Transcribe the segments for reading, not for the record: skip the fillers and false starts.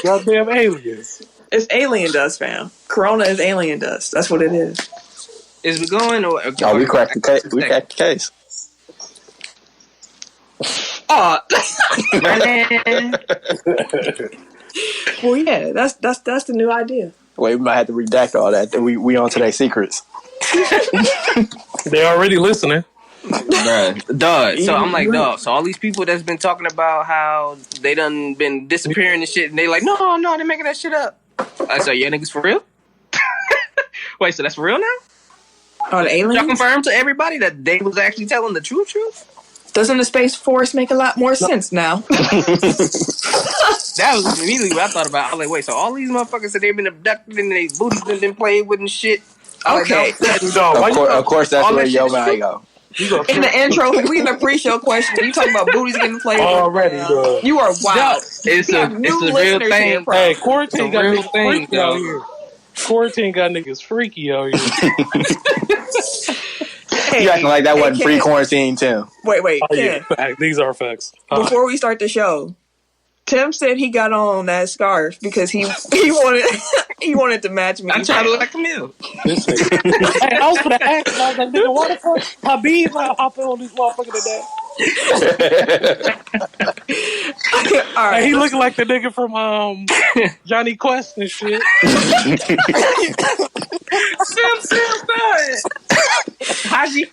Goddamn aliens. It's alien dust, fam. Corona is alien dust. That's what it is. Is we going or? Oh, we cracked the case. We cracked the case. Oh, well, yeah, that's the new idea. Wait, we might have to redact all that. We on today's secrets. They already listening. Dog. So I'm like, dog. So all these people that's been talking about how they done been disappearing and shit, and they like, no, they're making that shit up. I said, yeah, niggas for real? Wait, so that's for real now? Oh, the aliens? Y'all confirmed to everybody that they was actually telling the truth? Doesn't the Space Force make a lot more sense now? That was immediately what I thought about. I was like, wait, so all these motherfuckers that they've been abducted and they booties been played with and shit. Okay. Of course, that's where your mind go. In the intro, we in the pre-show question, you talking about booties getting played already, bro. You are wild. It's a real thing. Hey, quarantine got real niggas thing, freaky out here. Quarantine got niggas freaky out here. Hey, you acting like that wasn't pre-quarantine, Tim. Wait, Oh, Ken. yeah. These are facts. Before we start the show, Tim said he got on that scarf because he wanted to match me. I'm trying to look like Camille. Hey, I was gonna ask, I was like, nigga, what the fuck? Habib hopping on this motherfucker today. All right, hey, he looking like the nigga from Johnny Quest and shit. Haji.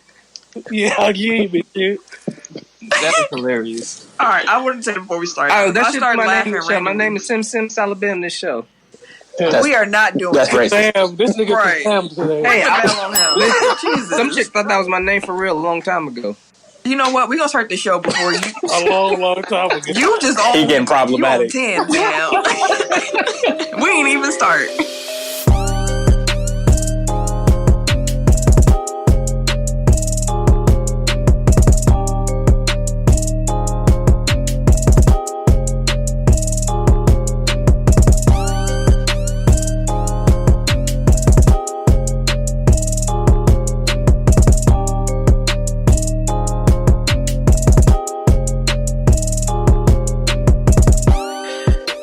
Yeah, Haji, shit. That is hilarious. All right, I wouldn't say before we start. Oh, that's my name. My name is Sim Salabim. This show. We are not doing that's that. racist. Damn, this nigga Right. Sam today. Hey, on him. Jesus. Some chick thought that was my name for real a long time ago. You know what? We're going to start the show before you. A long time ago. You just all. He getting problematic. You on 10 now. We ain't even start.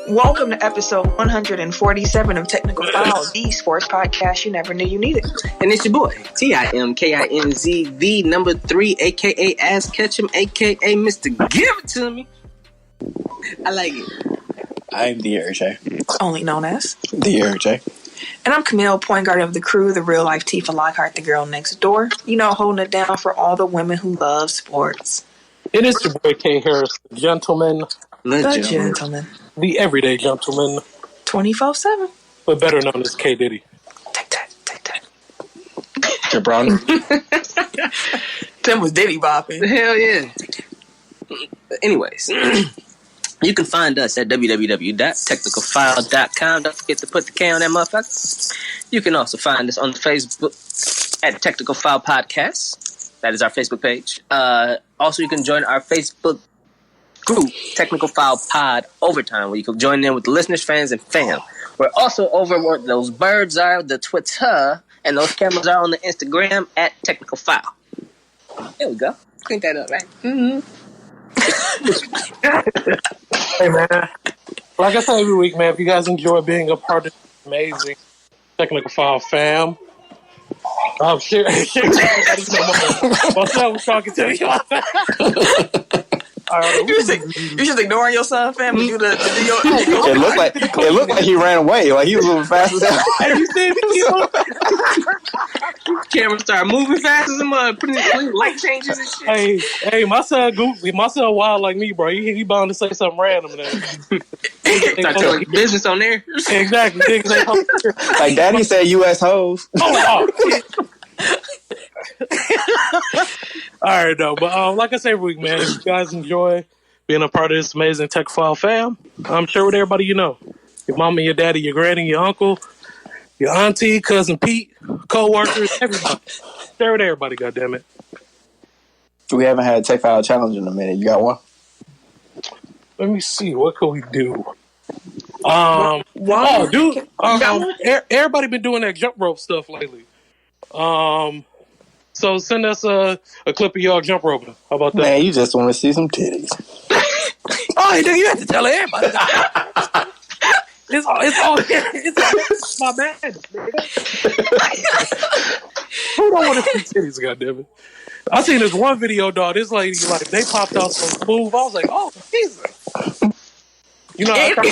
Welcome to episode 147 of Technical File, the sports podcast you never knew you needed. And it's your boy, TIMKINZ, the number 3, a.k.a. Ass Ketchum, a.k.a. Mr. Give It To Me. I like it. I'm the RJ. Only known as The RJ. And I'm Camille, point guard of the crew, the real life Tifa Lockhart, the girl next door. You know, holding it down for all the women who love sports. It is your boy K Harris, the gentleman. The gentleman. The everyday gentleman. 24/7. But better known as K Diddy. Take that. Jabron. Tim was Diddy bopping. Hell yeah. Anyways, you can find us at www.technicalfile.com. Don't forget to put the K on that motherfucker. You can also find us on Facebook at Technical File Podcast. That is our Facebook page. Also, you can join our Facebook group, Technical File Pod Overtime, where you can join in with the listeners, fans, and fam. We're also over where those birds are, the Twitter, and those cameras are on the Instagram at Technical File. There we go. Clean that up, right? Mm-hmm. Hey, man. Like I say every week, man, if you guys enjoy being a part of this amazing Technical File fam, I'm sure my son was talking to you. You just ignoring your son, fam. Do the It looked like he ran away. Like he was moving fast as hell. Hey, you see me? Camera started moving fast as a mud, putting light changes and shit. Hey, my son goofy. My son wild like me, bro. He bound to say something random. Start telling business on there. Exactly. Like Daddy said, U.S. hoes. Oh. All right, though. But like I say every week, man, if you guys enjoy being a part of this amazing Tech File fam, I'm sure with everybody you know. Your mama, your daddy, your granny, your uncle, your auntie, cousin Pete, co-workers, everybody. Share with everybody, goddammit. We haven't had a Tech File challenge in a minute. You got one? Let me see. What can we do? Everybody been doing that jump rope stuff lately. So send us a clip of y'all jump roping. How about that? Man, you just want to see some titties. Oh, you have to tell everybody. It's my madness, nigga. Who don't want to see titties, goddammit? I seen this one video, dog. This lady, like, they popped out so smooth. I was like, oh, Jesus. You know, I tried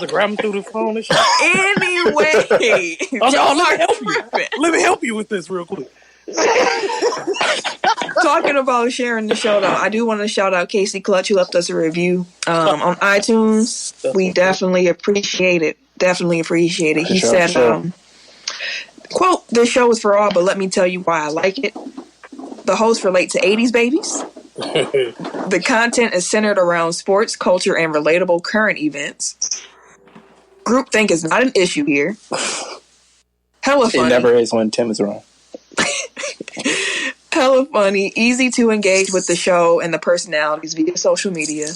to grab him through the phone and shit. Anyway. I was like, oh, let me help you. Let me help you with this real quick. Talking about sharing the show, though, I do want to shout out Casey Clutch, who left us a review on iTunes. We definitely appreciate it. He said, quote, "This show is for all, but let me tell you why I like it. The hosts relate to 80s babies. The content is centered around sports, culture, and relatable current events. Groupthink is not an issue here. Hella funny. It never is when Tim is wrong. Hella funny, easy to engage with the show and the personalities via social media.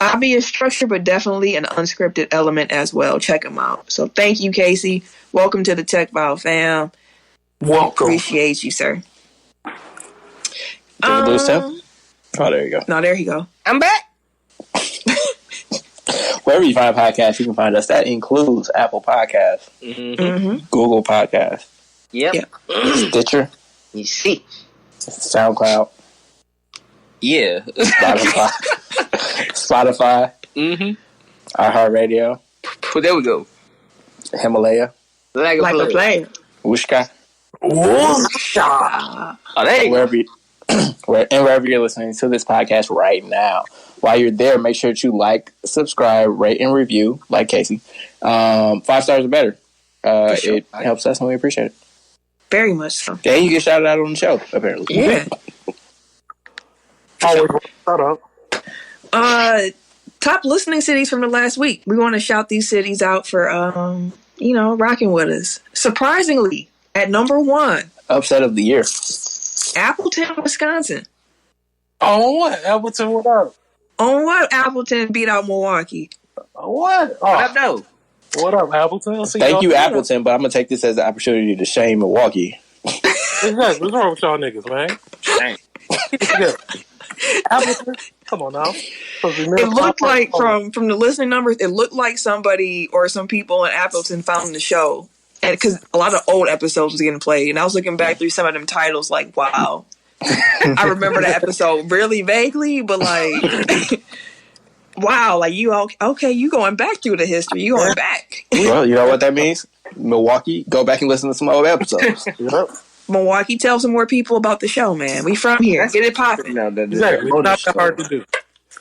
Obvious structure, but definitely an unscripted element as well. Check them out." So thank you, Casey. Welcome to the Tech File fam. Welcome. Appreciate you, sir. Did we lose Tim? Oh, there you go. No, there you go. I'm back. Wherever you find podcasts, you can find us. That includes Apple Podcasts, Google Podcasts, Yep. Stitcher, You see. SoundCloud, Yeah. Spotify, iHeartRadio, Well, there we go. Himalaya, Like a player. Wooshka. Oh, there you go. Wherever you're listening to this podcast right now. While you're there, make sure that you like, subscribe, rate, and review, like Casey. 5 stars or better. Sure. It helps us and we appreciate it. Very much so. And you get shouted out on the show, apparently. Yeah. Shut up. Top listening cities from the last week. We want to shout these cities out for, rocking with us. Surprisingly, at number 1, Upset of the year. Appleton, Wisconsin. Oh, what? Appleton, what up? On what Appleton beat out Milwaukee? What? What up, though? What up, Appleton? Thank you, Appleton, but I'm going to take this as an opportunity to shame Milwaukee. Exactly. What's wrong with y'all niggas, man? Dang. Appleton? Come on now. It looked like, from the listening numbers, it looked like somebody or some people in Appleton found the show. And because a lot of old episodes was getting played. And I was looking back through some of them titles like, wow. I remember the episode really vaguely, but like, wow, like you going back through the history. You going back. Well, you know what that means? Milwaukee, go back and listen to some old episodes. Yep. Milwaukee, tell some more people about the show, man. We from here. Get it popping. Exactly. It's not that hard to do.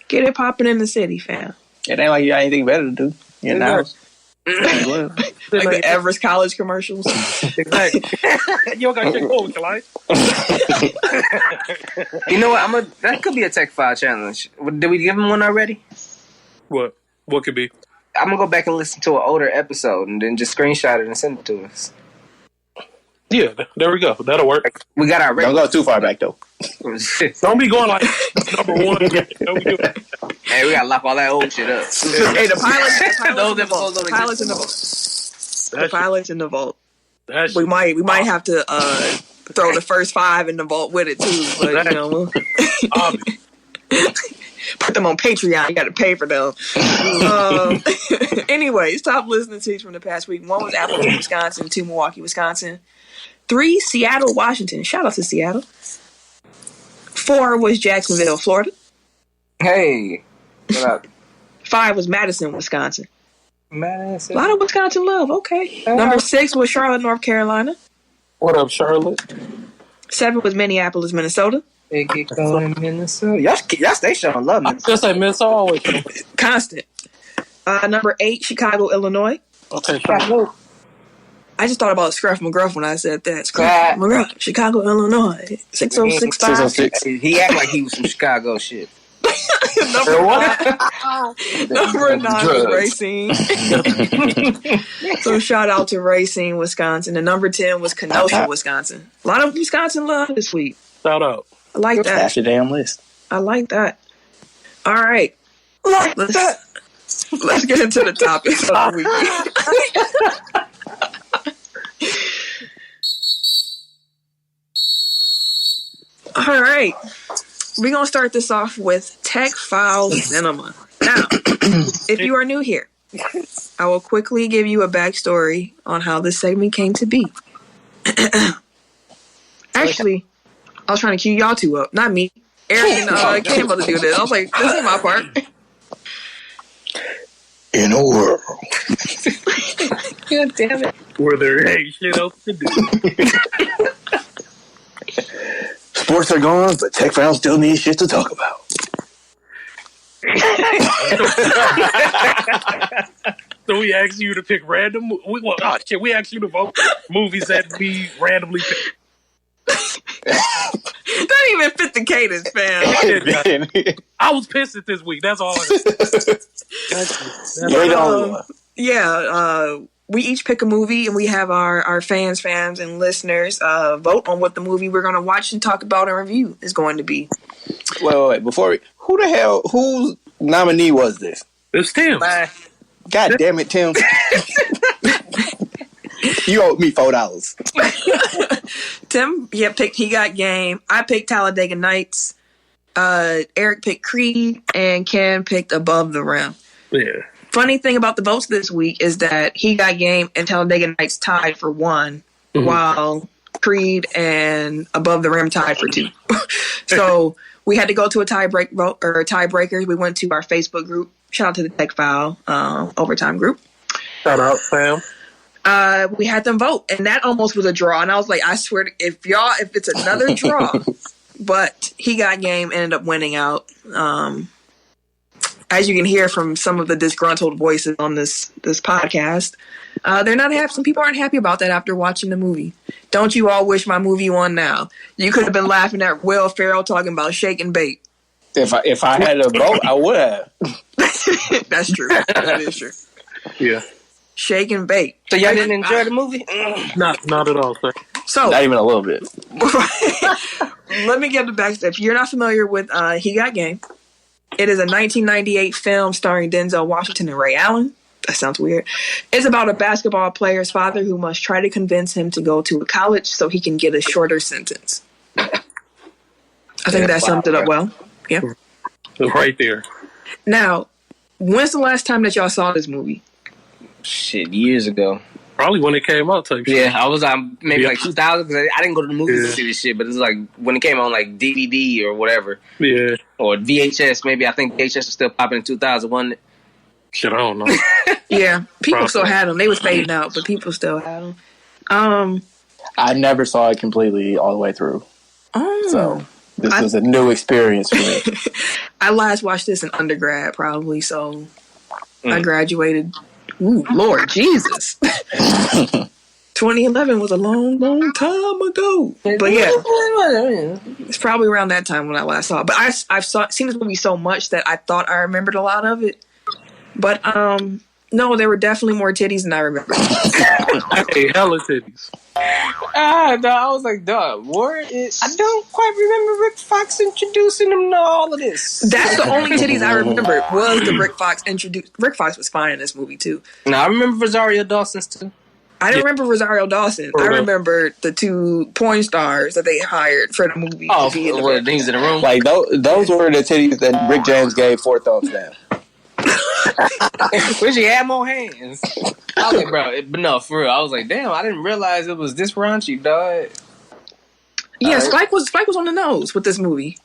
Get it popping in the city, fam. It ain't like you got anything better to do. You know? Like the Everest College commercials. Exactly. You don't got shit going with your life. You know what? That could be a Tech File challenge. Did we give him one already? What? What could be? I'm going to go back and listen to an older episode and then just screenshot it and send it to us. Yeah, there we go. That'll work. We got our Don't go too far back, though. Don't be going like number 1. Don't be doing that. Hey, we got to lock all that old shit up. Hey, the pilot's in the vault. The That pilot's in the vault. That We shit. might have to throw the first 5 in the vault with it too, but put them on Patreon. You got to pay for them. Anyways, top listening cities from the past week. 1 was Appleton, Wisconsin. 2, Milwaukee, Wisconsin. 3, Seattle, Washington. Shout out to Seattle. 4 was Jacksonville, Florida. Hey, what up? 5 was Madison, Wisconsin. Madison. A lot of Wisconsin love. Okay. Number 6 was Charlotte, North Carolina. What up, Charlotte? 7 was Minneapolis, Minnesota. They get going in Minnesota. Y'all stay showing love, man. Just like Minnesota always. Constant. Number 8, Chicago, Illinois. Okay, Charlotte. I just thought about Scruff McGruff when I said that. Scruff McGruff, Chicago, Illinois. 6065. 606. He act like he was from Chicago shit. Number 9 was Racine. So shout out to Racine, Wisconsin. And number 10 was Kenosha, Wisconsin. A lot of Wisconsin love this week. Shout out. I like that. That's your damn list. I like that. All right. Let's get into the topics of the week. All right. We're going to start this off with Tech File Cinema. Now, if you are new here, I will quickly give you a backstory on how this segment came to be. Actually, I was trying to cue y'all two up, not me. Eric and Cam about to do this. I was like, this ain't my part. In a world. God damn it. Where there ain't shit else to do. Sports are gone, but Tech fans still need shit to talk about. So we asked you to pick random. We asked you to vote movies that we randomly picked. That didn't even fit the cadence, fam. I was pissed at this week. That's all. We each pick a movie, and we have our fans, and listeners vote on what the movie we're going to watch and talk about and review is going to be. Wait. Whose nominee was this? It's Tim. God damn it, Tim. You owe me $4. Tim, he got Game. I picked Talladega Nights. Eric picked Creed, and Ken picked Above the Rim. Yeah. Funny thing about the votes this week is that He Got Game and Talladega Nights tied for 1, while Creed and Above the Rim tied for 2. So we had to go to a tiebreaker. We went to our Facebook group. Shout out to the Tech File Overtime group. Shout out, fam. We had them vote, and that almost was a draw. And I was like, I swear, if it's another draw, but He Got Game ended up winning out. As you can hear from some of the disgruntled voices on this podcast, they're not happy. Some people aren't happy about that after watching the movie. Don't you all wish my movie won now? You could have been laughing at Will Ferrell talking about shake and bake. If I had a vote, I would have. That's true. That is true. Yeah. Shake and bake. So y'all didn't enjoy the movie? Not at all, sir. So not even a little bit. Let me get the backstory. If you're not familiar with He Got Game, it is a 1998 film starring Denzel Washington and Ray Allen. That sounds weird. It's about a basketball player's father who must try to convince him to go to a college so he can get a shorter sentence. I think that summed it up well. Yeah. Right there. Now, when's the last time that y'all saw this movie? Shit, years ago. Probably when it came out, type shit. Yeah, I was maybe like 2000 because I didn't go to the movies to see this shit, but it's like when it came on like DVD or whatever. Yeah. Or VHS, maybe. I think VHS was still popping in 2000, wasn't it? Shit, I don't know. Yeah, people still had them. They was fading out, but people still had them. I never saw it completely all the way through. Oh. So this was a new experience for me. I last watched this in undergrad, probably, so I graduated. Ooh, Lord Jesus. 2011 was a long, long time ago. But yeah, it's probably around that time when I last saw it. But I've seen this movie so much that I thought I remembered a lot of it. But no, there were definitely more titties than I remember. Hey, hella titties. No, I was like, dog, I don't quite remember Rick Fox introducing him to all of this. That's the only titties I remember was the Rick Fox introduced. Rick Fox was fine in this movie too. No, I remember Rosario Dawson's too. I didn't remember Rosario Dawson. I remember the 2 porn stars that they hired for the movie. Oh, the things in the room. Like those were the titties that Rick James gave 4 thumbs down. Wish he had more hands. I was like, bro, but no, for real. I was like, damn, I didn't realize it was this raunchy, dog. Yeah, Spike was on the nose with this movie.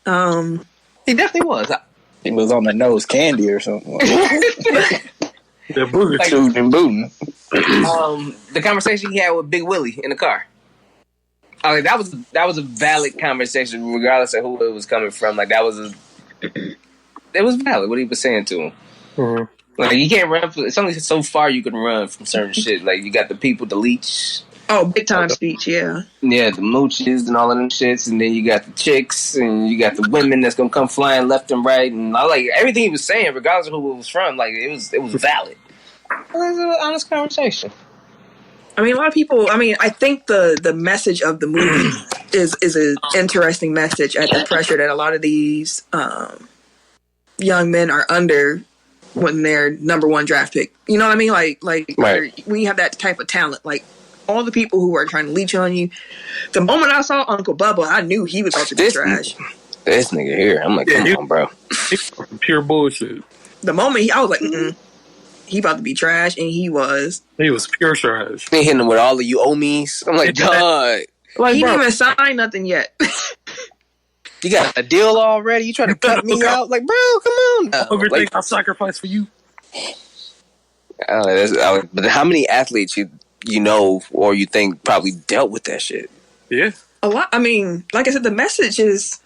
He definitely was. He was on the nose candy or something. The booger tooting and booting. The conversation he had with Big Willie in the car. I was like, that was a valid conversation, regardless of who it was coming from. Like it was valid what he was saying to him. Mm-hmm. Like you can't run. It's only so far you can run from certain shit. Like you got the people, the leech. Oh, big time speech, yeah. Yeah, the mooches and all of them shits, and then you got the chicks, and you got the women that's gonna come flying left and right, and I like everything he was saying, regardless of who it was from. Like it was valid. It was an honest conversation. I mean, a lot of people. I mean, I think the message of the movie is an interesting message at the pressure that a lot of these young men are under when they're number 1 draft pick. You know what I mean? Like right. When you have that type of talent, like all the people who are trying to leech on you. The moment I saw Uncle Bubba, I knew he was about to be trash. This nigga here, I'm like, come on, bro. Pure bullshit. The moment I was like, he about to be trash, and he was. He was pure trash. They hitting him with all of you owe me's. I'm like, dog. Like, He bro, didn't even sign nothing yet. You got a deal already? You trying to cut me out? Like, bro, come on now. everything Like, I sacrificed for you. but how many athletes you know or you think probably dealt with that shit? Yeah. A lot. I mean, like I said, the message is.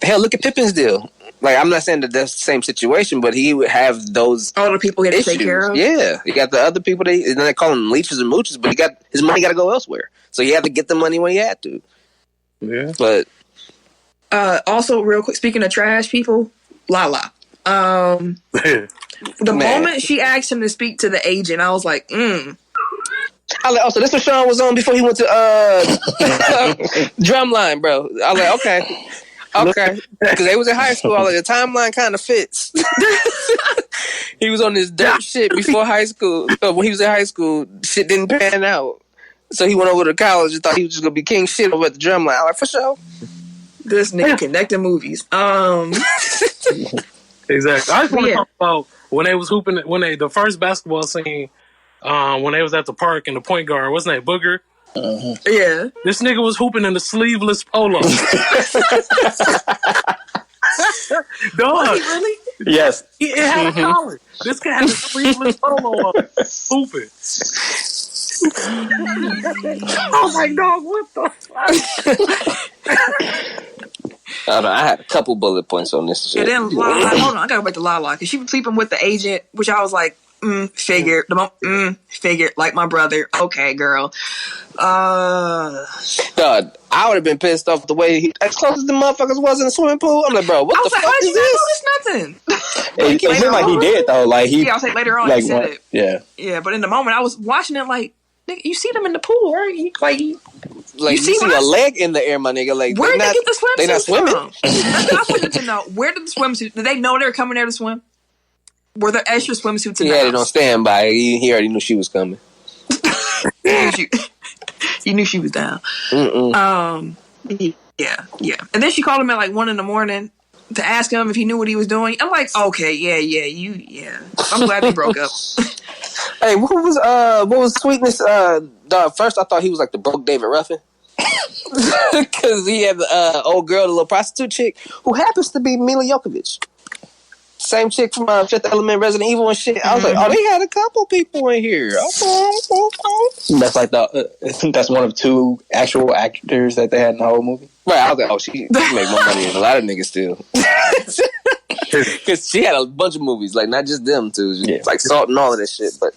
Hell, look at Pippen's deal. Like, I'm not saying that that's the same situation, but he would have those All the people he had to take care of. Yeah, you got the other people. And they call them leeches and mooches, but his money got to go elsewhere. So he had to get the money when he had to. Yeah. But also, real quick, speaking of trash people, Lala. The moment she asked him to speak to the agent, I was like, I like, oh, so this what Sean was on before he went to Drumline, bro. I was like, okay, because they was in high school. I was like, the timeline kind of fits. He was on this dirt shit before high school. When he was in high school, shit didn't pan out, so he went over to college and thought he was just gonna be king shit over at the Drumline. I was like, for sure. This nigga connecting movies. Exactly. I just want to talk about when they was hooping. The first basketball scene. When they was at the park and the point guard, what's his name, Booger? Yeah. This nigga was hooping in the sleeveless polo. Dog. Really? Yes. It had a collar. This guy had a sleeveless polo on, hooping. I was like, dog, what the fuck? I had a couple bullet points on this shit. And then Lala, hold on, I gotta go back to Lala because she was sleeping with the agent, which I was like, figured. Figured, like my brother. Okay, girl. God, I would have been pissed off the way as close as the motherfuckers was in the swimming pool. I'm like, bro, what the fuck how is you this? notice nothing? It seemed like he did though. Like he. Yeah, I'll say later on like, he said it. Yeah. Yeah, but in the moment I was watching it like, nigga, you see them in the pool, right? Like you see a leg in the air, my nigga. Like where did they get the swimsuits They not swimming. from? That's what I wanted to know. Where did the swimsuits? Did they know they were coming there to swim? Were there extra swimsuits in He the had house? it on standby. He already knew she was coming. You knew she was down. Yeah. And then she called him at like 1 a.m. to ask him if he knew what he was doing. I'm like, okay, yeah. I'm glad they broke up. Hey, what was Sweetness? Dog, first I thought he was like the broke David Ruffin. Because he had the old girl, the little prostitute chick, who happens to be Mila Jovovich. Same chick from Fifth Element, Resident Evil and shit. I was like, oh, they had a couple people in here. Okay. That's like that's one of two actual actors that they had in the whole movie. Right, I was like, oh, she make more money than a lot of niggas still. Because she had a bunch of movies, like not just them too, like Salt and all of that shit. But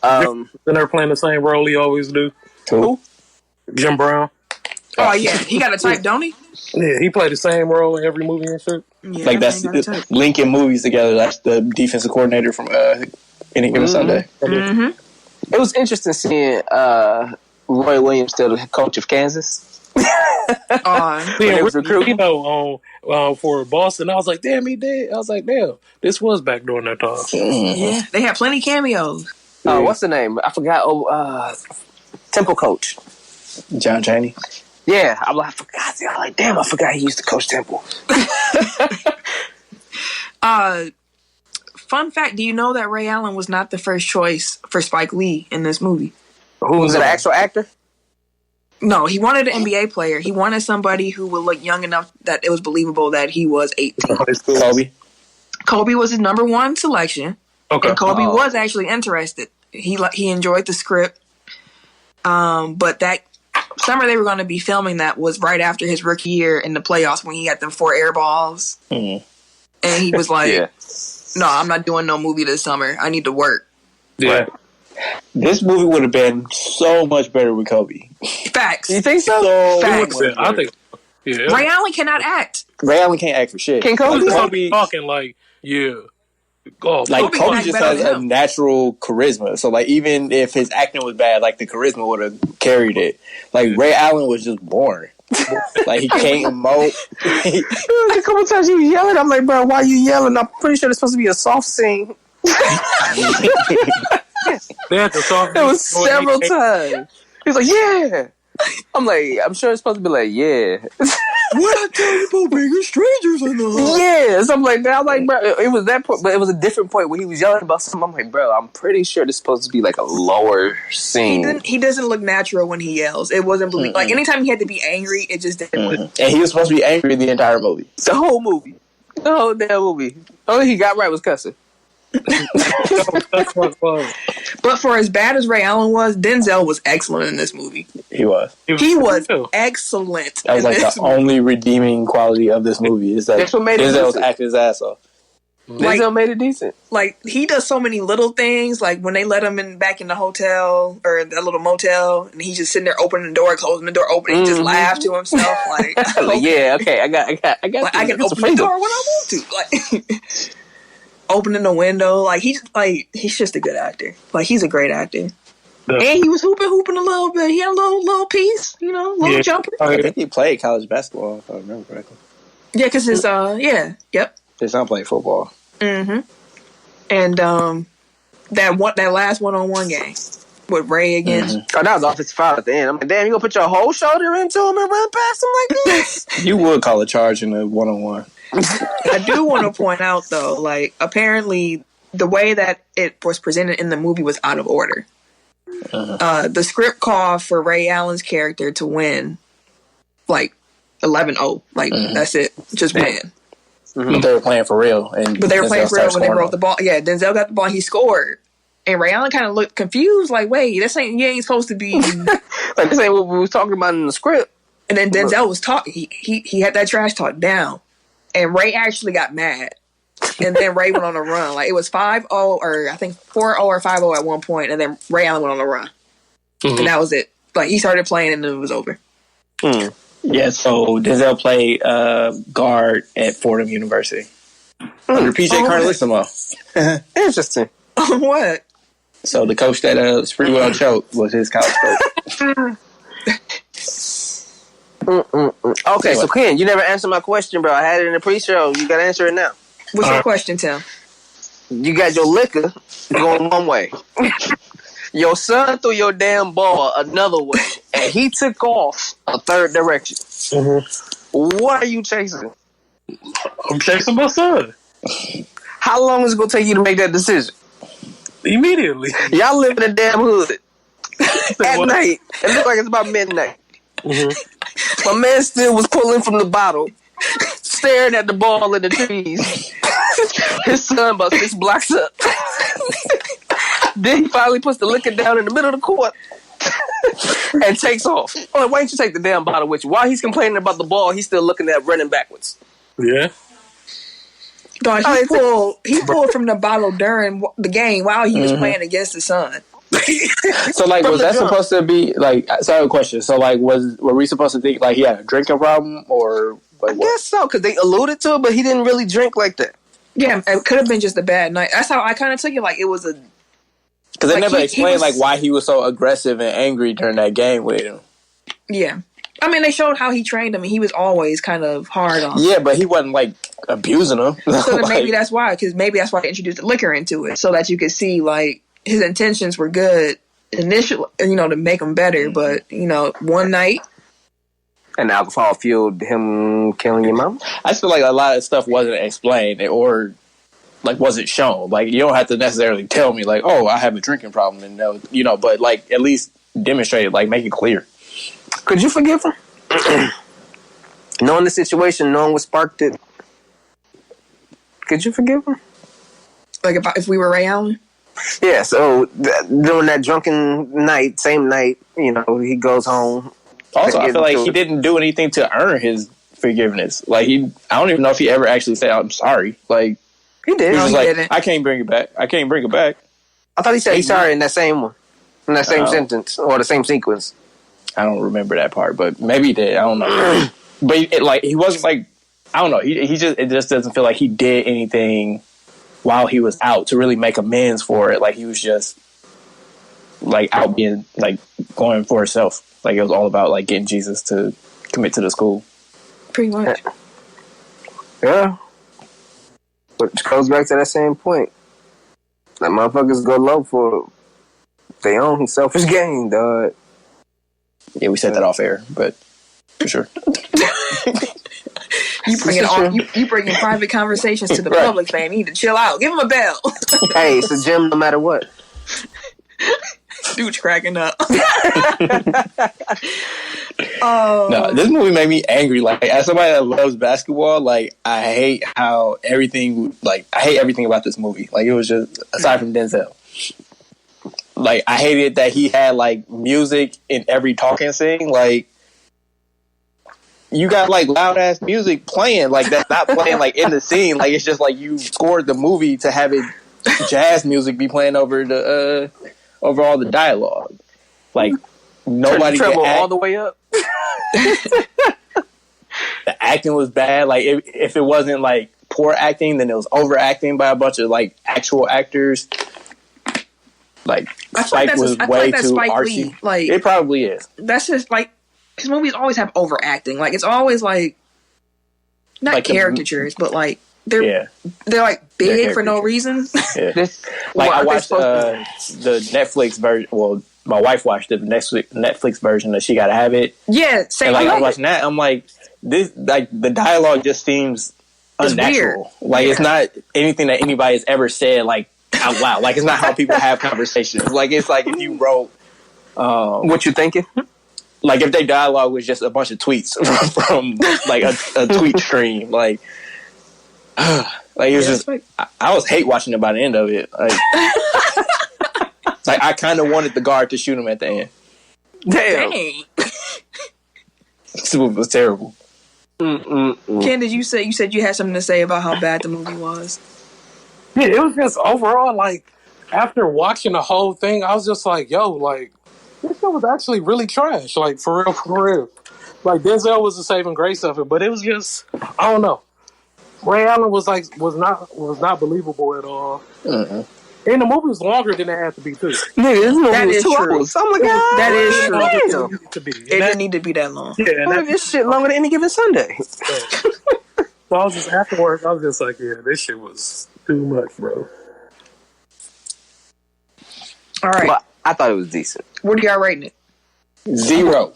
then they're playing the same role he always do. Who? Jim Brown. Oh yeah, he got a type, don't he? Yeah, he played the same role in every movie and shit. Yeah, Like that's linking movies together. That's the defensive coordinator from Any Given Sunday. it was interesting seeing Roy Williams still the coach of Kansas. For Boston, I was like, damn, he did. I was like, damn, this was back during that time. Yeah, they had plenty cameos. What's the name? I forgot. Temple coach. John Chaney. Yeah, I forgot. I'm like, damn, I forgot he used to coach Temple. Fun fact, do you know that Ray Allen was not the first choice for Spike Lee in this movie? Who was an actual actor? No, he wanted an NBA player. He wanted somebody who would look young enough that it was believable that he was 18. Kobe was his number one selection. Okay. And Kobe was actually interested. He enjoyed the script. But that summer they were going to be filming that was right after his rookie year in the playoffs when he had them 4 air balls. And he was like, no, I'm not doing no movie this summer. I need to work. Yeah. This movie would have been so much better with Kobe. Facts. You think so? Facts. I think. Yeah. Ray Allen cannot act. Ray Allen can't act for shit. Can Kobe? Kobe talking like, yeah. Oh, like Kobe just has a him. natural charisma. So like even if his acting was bad, like the charisma would have carried it. Like Ray Allen was just boring. Like he can't emote. A couple times he was yelling. I'm like, bro, why are you yelling? I'm pretty sure it's supposed to be a soft scene. They had to talk. It was several times. He was like, yeah. I'm like, I'm sure it's supposed to be like, yeah. What I tell you about bringing strangers in the house? Yeah, something like that. I'm like, bro, it was that point, but it was a different point where he was yelling about something. I'm like, bro, I'm pretty sure this is supposed to be like a lower scene. He doesn't look natural when he yells. It wasn't believable. Like, anytime he had to be angry, it just didn't. And he was supposed to be angry the entire movie. The whole movie. The whole damn movie. Only he got right was cussing. But for as bad as Ray Allen was, Denzel was excellent in this movie. He was. He was excellent. That was like the only redeeming quality of this movie is that Denzel was acting his ass off. Denzel made it decent. Like, he does so many little things. Like, when they let him back in the hotel or that little motel, and he's just sitting there opening the door, closing the door, opening, he just laughs to himself. Like, yeah, okay, I got. Like, I can open the door when I want to. Like, opening the window. Like, he's just a good actor. Like, he's a great actor. Yeah. And he was hooping a little bit. He had a little piece, little jumper. I think he played college basketball, if I remember correctly. Yeah, because his yep. His son played football. Mm-hmm. And that last one-on-one game with Ray against. Oh, that was offensive foul at the end. I'm like, damn, you gonna put your whole shoulder into him and run past him like this? You would call a charge in a one-on-one. I do want to point out, though, like, apparently the way that it was presented in the movie was out of order. The script called for Ray Allen's character to win, like, 11-0. Like, that's it. Just win. But they were playing for real. But they were playing for real when they wrote the ball. Yeah, Denzel got the ball. He scored. And Ray Allen kind of looked confused, like, wait, you ain't supposed to be... Like, this ain't what we was talking about in the script. And then Denzel was talking. He had that trash talk down. And Ray actually got mad. And then Ray went on a run. Like, it was 5-0, or I think 4-0 or 5-0 at one point, and then Ray Allen went on a run. And that was it. Like, he started playing, and then it was over. Yeah, so Denzel played guard at Fordham University. Under P.J. Carlissimo. Interesting. What? So the coach that Sprewell choked was his college coach. Okay, so Ken, you never answered my question, bro. I had it in the pre-show. You got to answer it now. What's your question, Tim? You got your liquor going one way. Your son threw your damn ball another way, and he took off a third direction. What are you chasing? I'm chasing my son. How long is it going to take you to make that decision? Immediately. Y'all live in a damn hood. At night. It looked like it's about midnight. My man still was pulling from the bottle, staring at the ball in the trees. His son about 6 blocks up. Then he finally puts the liquor down in the middle of the court and takes off. I'm like, why didn't you take the damn bottle with you? While he's complaining about the ball, he's still looking at running backwards. Yeah. Dog, he pulled from the bottle during the game while he was playing against the sun. So, like, was that supposed to be, like, so I have a question. So, like, were we supposed to think, like, he had a drinking problem, or like, I guess so, because they alluded to it, but he didn't really drink like that. Yeah, it could have been just a bad night. That's how I kind of took it, like, it was a... Because they never explained, like, why he was so aggressive and angry during that game with him. Yeah. I mean, they showed how he trained him, and he was always kind of hard on him. Yeah, but he wasn't, like, abusing him. So then maybe that's why, because maybe that's why they introduced the liquor into it, so that you could see, like, his intentions were good initially, to make him better, but, one night. And alcohol fueled him killing your mom? I just feel like a lot of stuff wasn't explained or, like, wasn't shown. Like, you don't have to necessarily tell me, like, oh, I have a drinking problem, and but, like, at least demonstrate it, like, make it clear. Could you forgive him? Knowing the situation, knowing what sparked it, could you forgive him? Like, if we were Ray Allen? Yeah, so during that drunken night, same night, he goes home. Also, I feel like he didn't do anything to earn his forgiveness. Like, I don't even know if he ever actually said, I'm sorry. Like, he did. He was like, didn't. I can't bring it back. I thought he said he's sorry in that same one. In that same sentence. Or the same sequence. I don't remember that part, but maybe he did. I don't know. But, he wasn't like, I don't know. It just doesn't feel like he did anything while he was out to really make amends for it. Like, he was just, like, out being, like, going for himself. Like, it was all about, like, getting Jesus to commit to the school. Pretty much. Yeah. But it goes back to that same point. That motherfuckers go low for they own selfish gain, dog. Yeah, we said that off air, but for sure. You bringing private conversations to the public, fam. You need to chill out. Give him a bell. Hey, it's a gym no matter what. Dude's cracking up. No, this movie made me angry. Like, as somebody that loves basketball, like, I hate everything about this movie. Like, it was just, aside from Denzel. Like, I hated that he had, like, music in every talking scene. Like, you got, like, loud-ass music playing. Like, that's not playing, like, in the scene. Like, it's just, like, you scored the movie to have it jazz music be playing over all the dialogue. Like, nobody Turn the treble could act. all the way up. The acting was bad. Like, if it wasn't, like, poor acting, then it was overacting by a bunch of, like, actual actors. Like, Spike was way too artsy. Like, it probably is. That's just, like, his movies always have overacting. Like, it's always, like, not like caricatures, but, like, they're like big for no reason. Yeah. Like, I watched the Netflix version. Well, my wife watched the Netflix version that She Gotta Have It. Yeah, same. And, like, I was watching that. I'm like, this, like, the dialogue just seems unnatural. Like, it's not anything that anybody has ever said, like, out loud. Like, it's not how people have conversations. Like, it's like if you wrote what you thinking? Like, if their dialogue was just a bunch of tweets from like a tweet stream. Like it was just, I was hate watching it by the end of it. Like, like, I kind of wanted the guard to shoot him at the end. Damn. This movie was terrible. Ken, you said you had something to say about how bad the movie was? Yeah, it was just overall, like, after watching the whole thing, I was just like, yo, like, this show was actually really trash. Like, for real. Like, Denzel was the saving grace of it, but it was just, I don't know. Ray Allen was not believable at all. And the movie was longer than it had to be, too. Nigga, this movie was 2 hours. Oh my God. That is true. It didn't need to be that long. Yeah, this shit longer than any given Sunday. So I was just, afterwards, I was just like, yeah, this shit was too much, bro. All right. Well, I thought it was decent. What are y'all rating it? 0.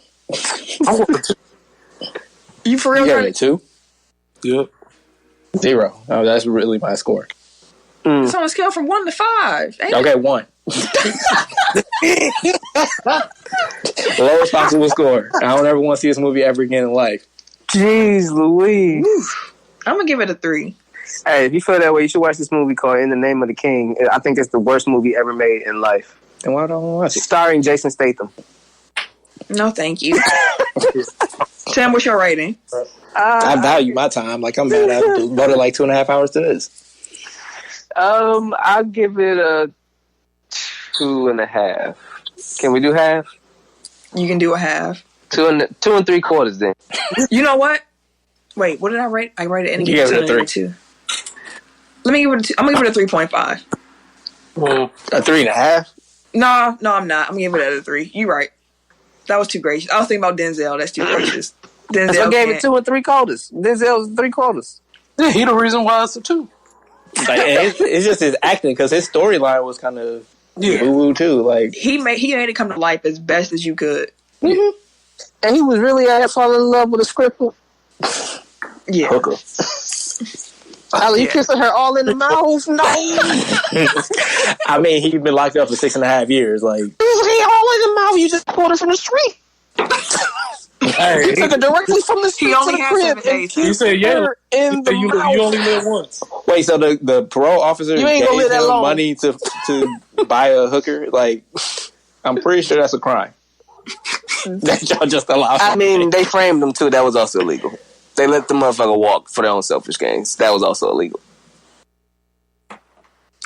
You for real? You gave it a 2? Yep. 0. Oh, that's really my score. It's on a scale from 1 to 5. Okay, 1. Lowest possible score. I don't ever want to see this movie ever again in life. Jeez Louise. I'm going to give it a 3. Hey, if you feel that way, you should watch this movie called In the Name of the King. I think it's the worst movie ever made in life. Then why don't I watch it? Starring Jason Statham. No, thank you. Sam, what's your rating? I value my time. Like, I'm mad I devoted like 2.5 hours to this. I'll give it a 2.5. Can we do half? You can do a half. 2 3/4 then. You know what? Wait, what did I rate? I rated any gave it a 2. Let me give it a 2. I'm gonna give it a 3.5. Well, A 3.5? No, I'm not. I'm gonna give it at a 3. You right. That was too gracious. I was thinking about Denzel. That's too gracious. Denzel I gave it 2 3/4. Denzel's 3/4. yeah, he the reason why it's a 2. Like, it's just his acting, because his storyline was kind of woo-woo too. Like, he made it come to life as best as you could. Mm-hmm. And he was really falling in love with a script. Yeah. hooker. You kissing her all in the mouth? No. I mean, he'd been locked up for 6.5 years. Like, All in the mouth. You just pulled it from the street. hey, You took it directly from the street to only the had crib. 7 days. You said, yeah. In the You mouth. only live once. wait, so the parole officer You ain't gave gonna live that him long. money to buy a hooker? Like, I'm pretty sure that's a crime. That y'all just allow. I mean, they framed them too. That was also illegal. They let the motherfucker walk for their own selfish gains. That was also illegal.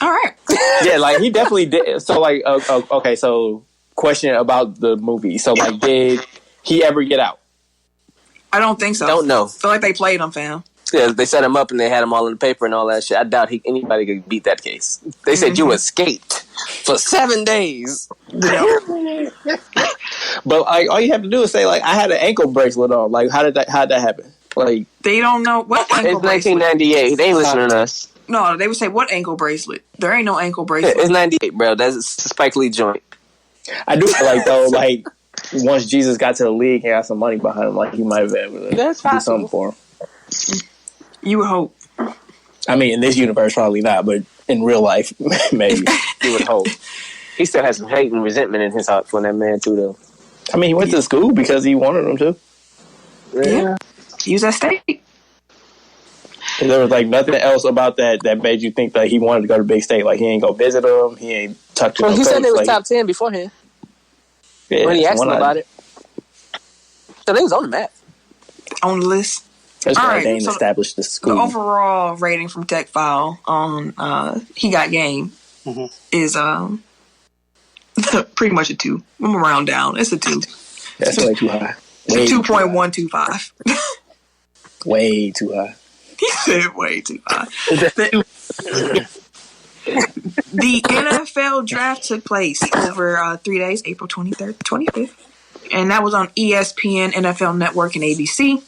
All right. Yeah, like, he definitely did. So, like, okay, so question about the movie. So, like, did he ever get out? I don't think so. Don't know. I feel like they played him, fam. Yeah, they set him up and they had him all in the paper and all that shit. I doubt anybody could beat that case. They said you escaped for 7 days. But, like, all you have to do is say, like, I had an ankle bracelet on. Like, how'd that happen? Like, They don't know what ankle It's bracelet. 1998. They ain't listening to us. No, they would say what ankle bracelet. There ain't no ankle bracelet. It's 98, bro. That's a Spike Lee joint. I do feel like, though, like, once Jesus got to the league and got some money behind him, like he might have been able to do something for him. You would hope. I mean, in this universe, probably not, but in real life, maybe. You would hope. He still has some hate and resentment in his heart for that man too, though. I mean, he went to school because he wanted him to. Yeah. He was at state. And there was like nothing else about that made you think that he wanted to go to Big State. Like he ain't go visit him. He ain't talked to him. Well, he said they was top 10 beforehand. Yeah, when he asked him about it. So they was on the map. On the list. That's why they ain't established the school. The overall rating from Tech File on He Got Game is pretty much a 2. I'm gonna round down. It's a 2. That's way too high. It's a 2.125. Way too high. He said way too high. The NFL draft took place over 3 days, April 23rd, 25th. And that was on ESPN, NFL Network, and ABC.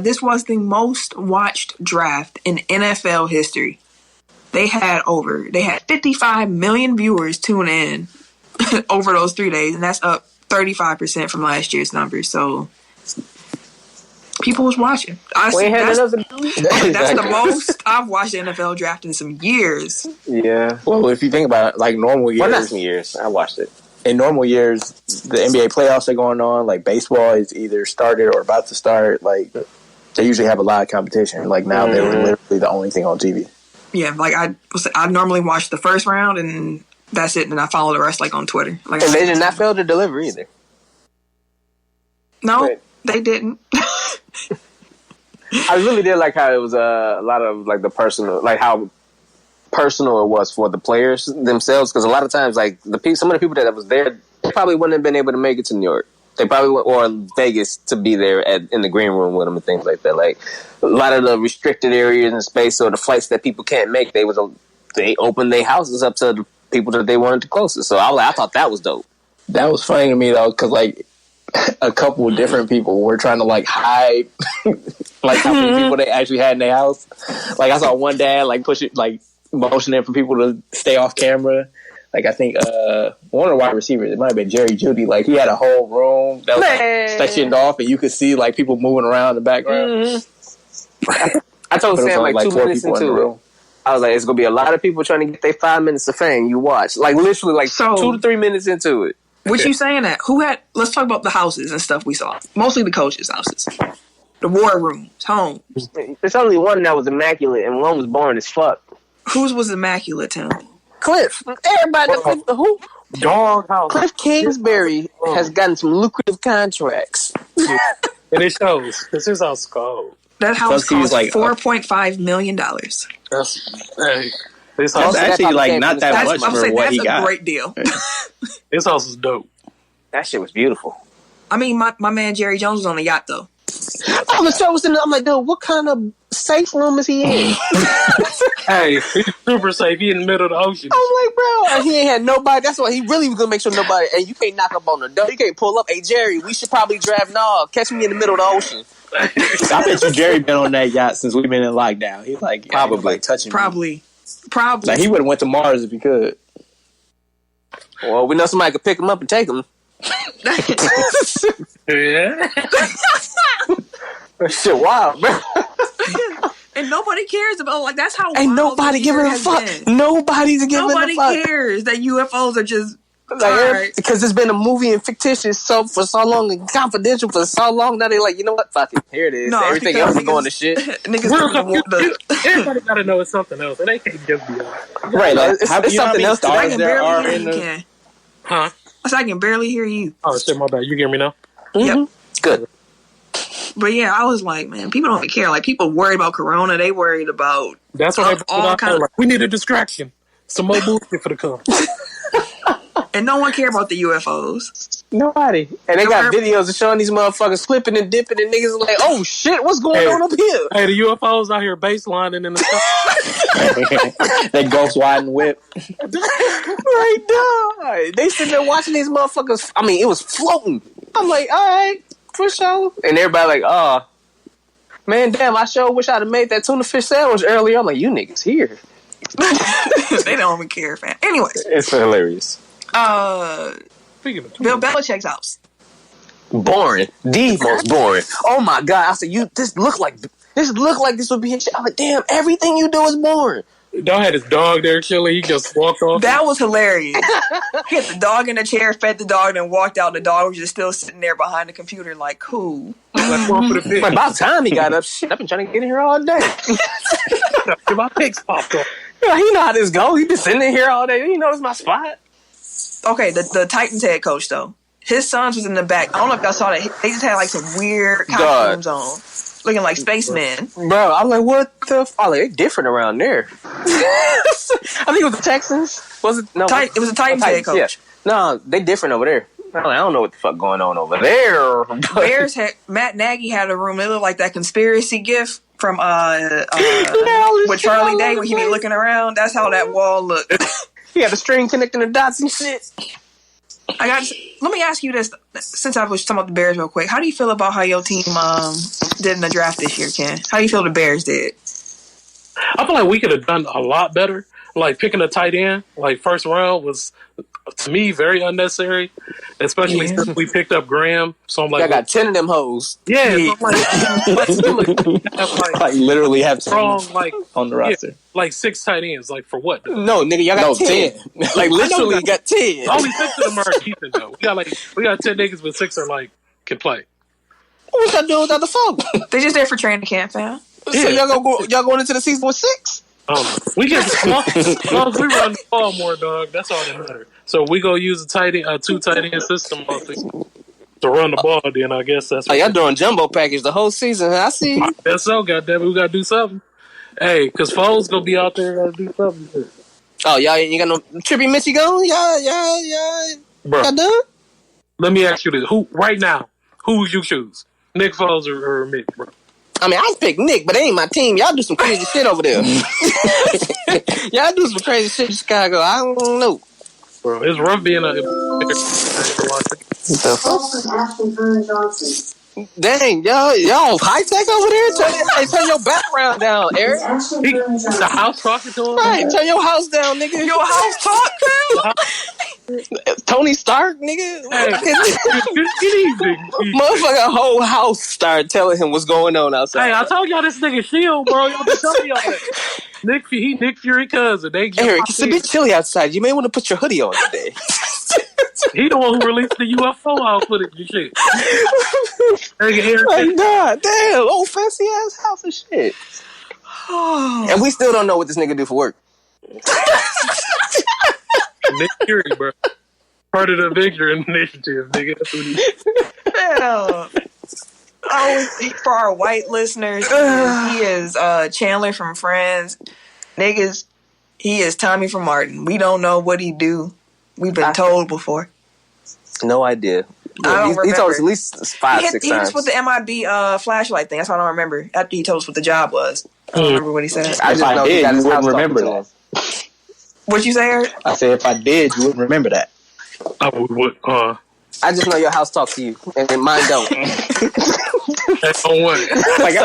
This was the most watched draft in NFL history. They had 55 million viewers tune in over those 3 days, and that's up 35% from last year's numbers. So people was watching. That's the most I've watched the NFL draft in some years. Yeah. Well, if you think about it, like normal years. Well, not some years. I watched it. In normal years, the NBA playoffs are going on. Like baseball is either started or about to start. Like they usually have a lot of competition. Like now they're literally the only thing on TV. Yeah, like I normally watch the first round and that's it. And I follow the rest like on Twitter. Like, and they did not fail to deliver either. No, they didn't. I really did like how it was a lot of like the personal, like how personal it was for the players themselves. Because a lot of times, like some of the people that was there, they probably wouldn't have been able to make it to New York. They probably went, or Vegas, to be there in the green room with them and things like that. Like a lot of the restricted areas and space or the flights that people can't make, they opened their houses up to the people that they wanted the closest. So I thought that was dope. That was funny to me though, because like a couple of different people were trying to like hide like how many people they actually had in their house. Like I saw one dad like push it, like motioning for people to stay off camera. Like I think one of the wide receivers, it might have been Jerry Jeudy. Like he had a whole room that was like, sectioned off, and you could see like people moving around in the background. I told Sam like 2 minutes into it. I was like, it's gonna be a lot of people trying to get their 5 minutes of fame. You watch, like literally, like 2 to 3 minutes into it. What you saying that? Let's talk about the houses and stuff we saw. Mostly the coaches' houses. The war rooms, homes. There's only one that was immaculate, and one was boring as fuck. Whose was immaculate, Tim? Cliff. Everybody who? Dog house. Cliff Kingsbury has gotten some lucrative contracts. And it shows, because his house is cold. That house cost like $4.5 million. That's actually like not that much for what he got. That's a great deal. His house is dope. That shit was beautiful. I mean, my man Jerry Jones was on the yacht though. Oh, the show was in. I'm like, dude, what kind of safe room is he in? Hey, he's super safe. He in the middle of the ocean. I was like, bro, he ain't had nobody. That's why he really was gonna make sure nobody. And you can't knock up on the door. You can't pull up. Hey, Jerry, we should probably drive. Nah, catch me in the middle of the ocean. I bet you Jerry been on that yacht since we've been in lockdown. He's like probably like touching me. Probably. Like he would have went to Mars if he could. Well, we know somebody could pick him up and take him. Yeah. Shit, wild, bro. And nobody cares about like that's how. Ain't nobody giving a fuck. Nobody's giving a fuck. Nobody cares that UFOs are just. Like, because it's been a movie and fictitious for so long and confidential for so long. Now they like, you know what? Fuck it. Here it is. No, everything else is going to shit. Everybody got to know it's something else. It ain't just be right. Like, it's something else. I can barely hear you. Can. Huh? I can barely hear you. Oh, shit, my bad. You hear me now? Mm-hmm. Yep. Good. But yeah, I was like, man, people don't even care. Like, people worried about Corona. They worried about. That's what all kind of. Like, we need a distraction. Some more bullshit for the come. And no one care about the UFOs. Nobody. And they got videos of showing these motherfuckers flipping and dipping, and niggas are like, oh shit, what's going on up here? Hey, the UFOs out here baselining in the sky. They ghost wide and whip. Right now. They sitting there watching these motherfuckers. I mean, it was floating. I'm like, alright, for sure. And everybody like, oh, man, damn, I sure wish I'd have made that tuna fish sandwich earlier. I'm like, you niggas here. They don't even care, fam. Anyways. It's hilarious. Bill Belichick's house. Boring. The most boring. Oh my god! I said, this look like this would be. I'm like, damn, everything you do is boring. Dog had his dog there chilling. He just walked off. That was hilarious. He had the dog in the chair, fed the dog, and walked out. The dog was just still sitting there behind the computer, like, cool. Like, by the time he got up, shit, I've been trying to get in here all day. Get my pics popped off. Yeah, he know how this go. He been sitting in here all day. He knows my spot. Okay, the Titans head coach though, his sons was in the back. I don't know if y'all saw that. They just had like some weird costumes on, looking like spacemen. Bro, I'm like, what the? Oh, they're different around there. I think it was the Texans. Was it? No, it was the Titans head coach. Yeah. No, they different over there. I don't know what the fuck going on over there. Bears had Matt Nagy had a room. It looked like that conspiracy gif from with Charlie Day when he be looking around. That's how that wall looked. He had a string connecting the dots and shit. Let me ask you this, since I was talking about the Bears real quick. How do you feel about how your team did in the draft this year, Ken? How do you feel the Bears did? I feel like we could have done a lot better. Like picking a tight end, like first round was, to me, very unnecessary. Especially since we picked up Graham. So I'm like, I got 10 of them hoes. Yeah, so like literally have 10 strong, like on the roster. Like 6 tight ends. Like for what? No, nigga, y'all got 10. Like literally got 10. Only 6 of them are decent though. We got 10 niggas, but 6 are like can play. What y'all doing without the phone? They just there for training camp, fam. So y'all going into the season with 6? We get as long as we run the ball more, dog. That's all that matters. So we go use a 2 tight end system to run the ball. Then I guess that's. Y'all doing jumbo package the whole season. I see. I guess so. Goddamn it, we gotta do something. Hey, because Foles gonna be out there. Gotta do something. Oh, y'all ain't got no Trippy Mitchie going? Yeah. Bro, y'all done? Let me ask you this: Who right now? Who would you choose? Nick Foles or Mick, bro? I mean, I pick Nick, but it ain't my team. Y'all do some crazy shit over there. Y'all do some crazy shit in Chicago. I don't know. Bro, it's rough being a... Dang, y'all high tech over there? Turn your background down, Eric. The house talking to him? Right, turn your house down, nigga. Your house talk, fam? Tony Stark, nigga. Hey, motherfucker, whole house started telling him what's going on outside. Hey, I told y'all this nigga Shield, bro. Y'all been telling y'all that. Nick Fury cousin. Eric, it's a bit chilly outside. You may want to put your hoodie on today. He the one who released the UFO out footage and shit. Like, God damn, old fancy ass house and shit. And we still don't know what this nigga do for work. Nick Fury, bro. Part of the Victor Initiative, nigga. That's what he for our white listeners, he is Chandler from Friends. Niggas, he is Tommy from Martin. We don't know what he do. We've been told before. No idea. I don't remember. He told us at least 5-6 times. He just put the MIB flashlight thing. That's what I don't remember. After he told us what the job was. I don't remember what he said. I just know he got his house remember that. What'd you say, Eric? I said if I did, you wouldn't remember that. I would. I just know your house talks to you, and mine don't. That's on one. Like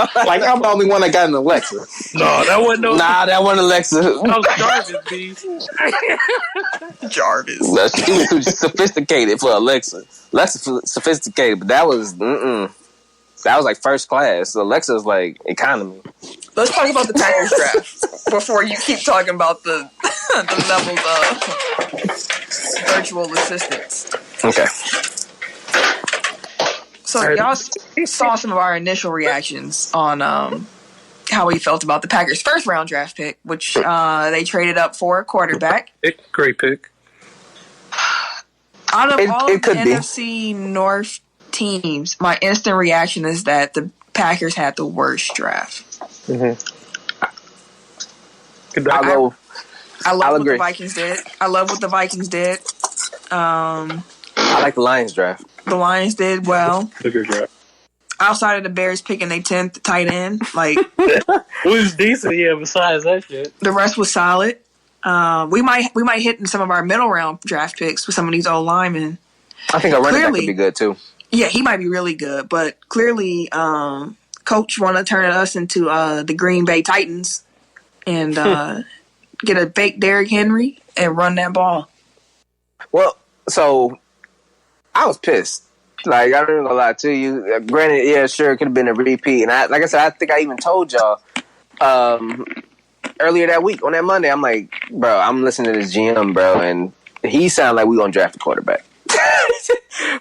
I'm the only one that got an Alexa. No, that wasn't no. Nah, that wasn't Alexa. That was Jarvis, B. Jarvis. No, she was too sophisticated for Alexa. Alexa sophisticated, but that was that was like first class. So Alexa was like economy. Let's talk about the Packers draft before you keep talking about the levels of virtual assistants. Okay. So y'all saw some of our initial reactions on how we felt about the Packers' first round draft pick, which they traded up for a quarterback. Great pick. Out of all of the NFC North teams, my instant reaction is that the Packers had the worst draft. Mm-hmm. I love what the Vikings did. I like the Lions draft. The Lions did well. Good draft. Outside of the Bears picking their 10th tight end, like it was decent. Yeah, besides that shit, the rest was solid. We might hit in some of our middle round draft picks with some of these old linemen. I think our running back could be good too. Yeah, he might be really good, but clearly, Coach want to turn us into the Green Bay Titans and get a fake Derrick Henry and run that ball. Well, so I was pissed Like, I'm not even gonna lie to you. Granted, yeah, sure, it could have been a repeat. And like I said, I think I even told y'all earlier that week on that Monday. I'm like, bro, I'm listening to this GM, bro, and he sounded like we gonna draft a quarterback.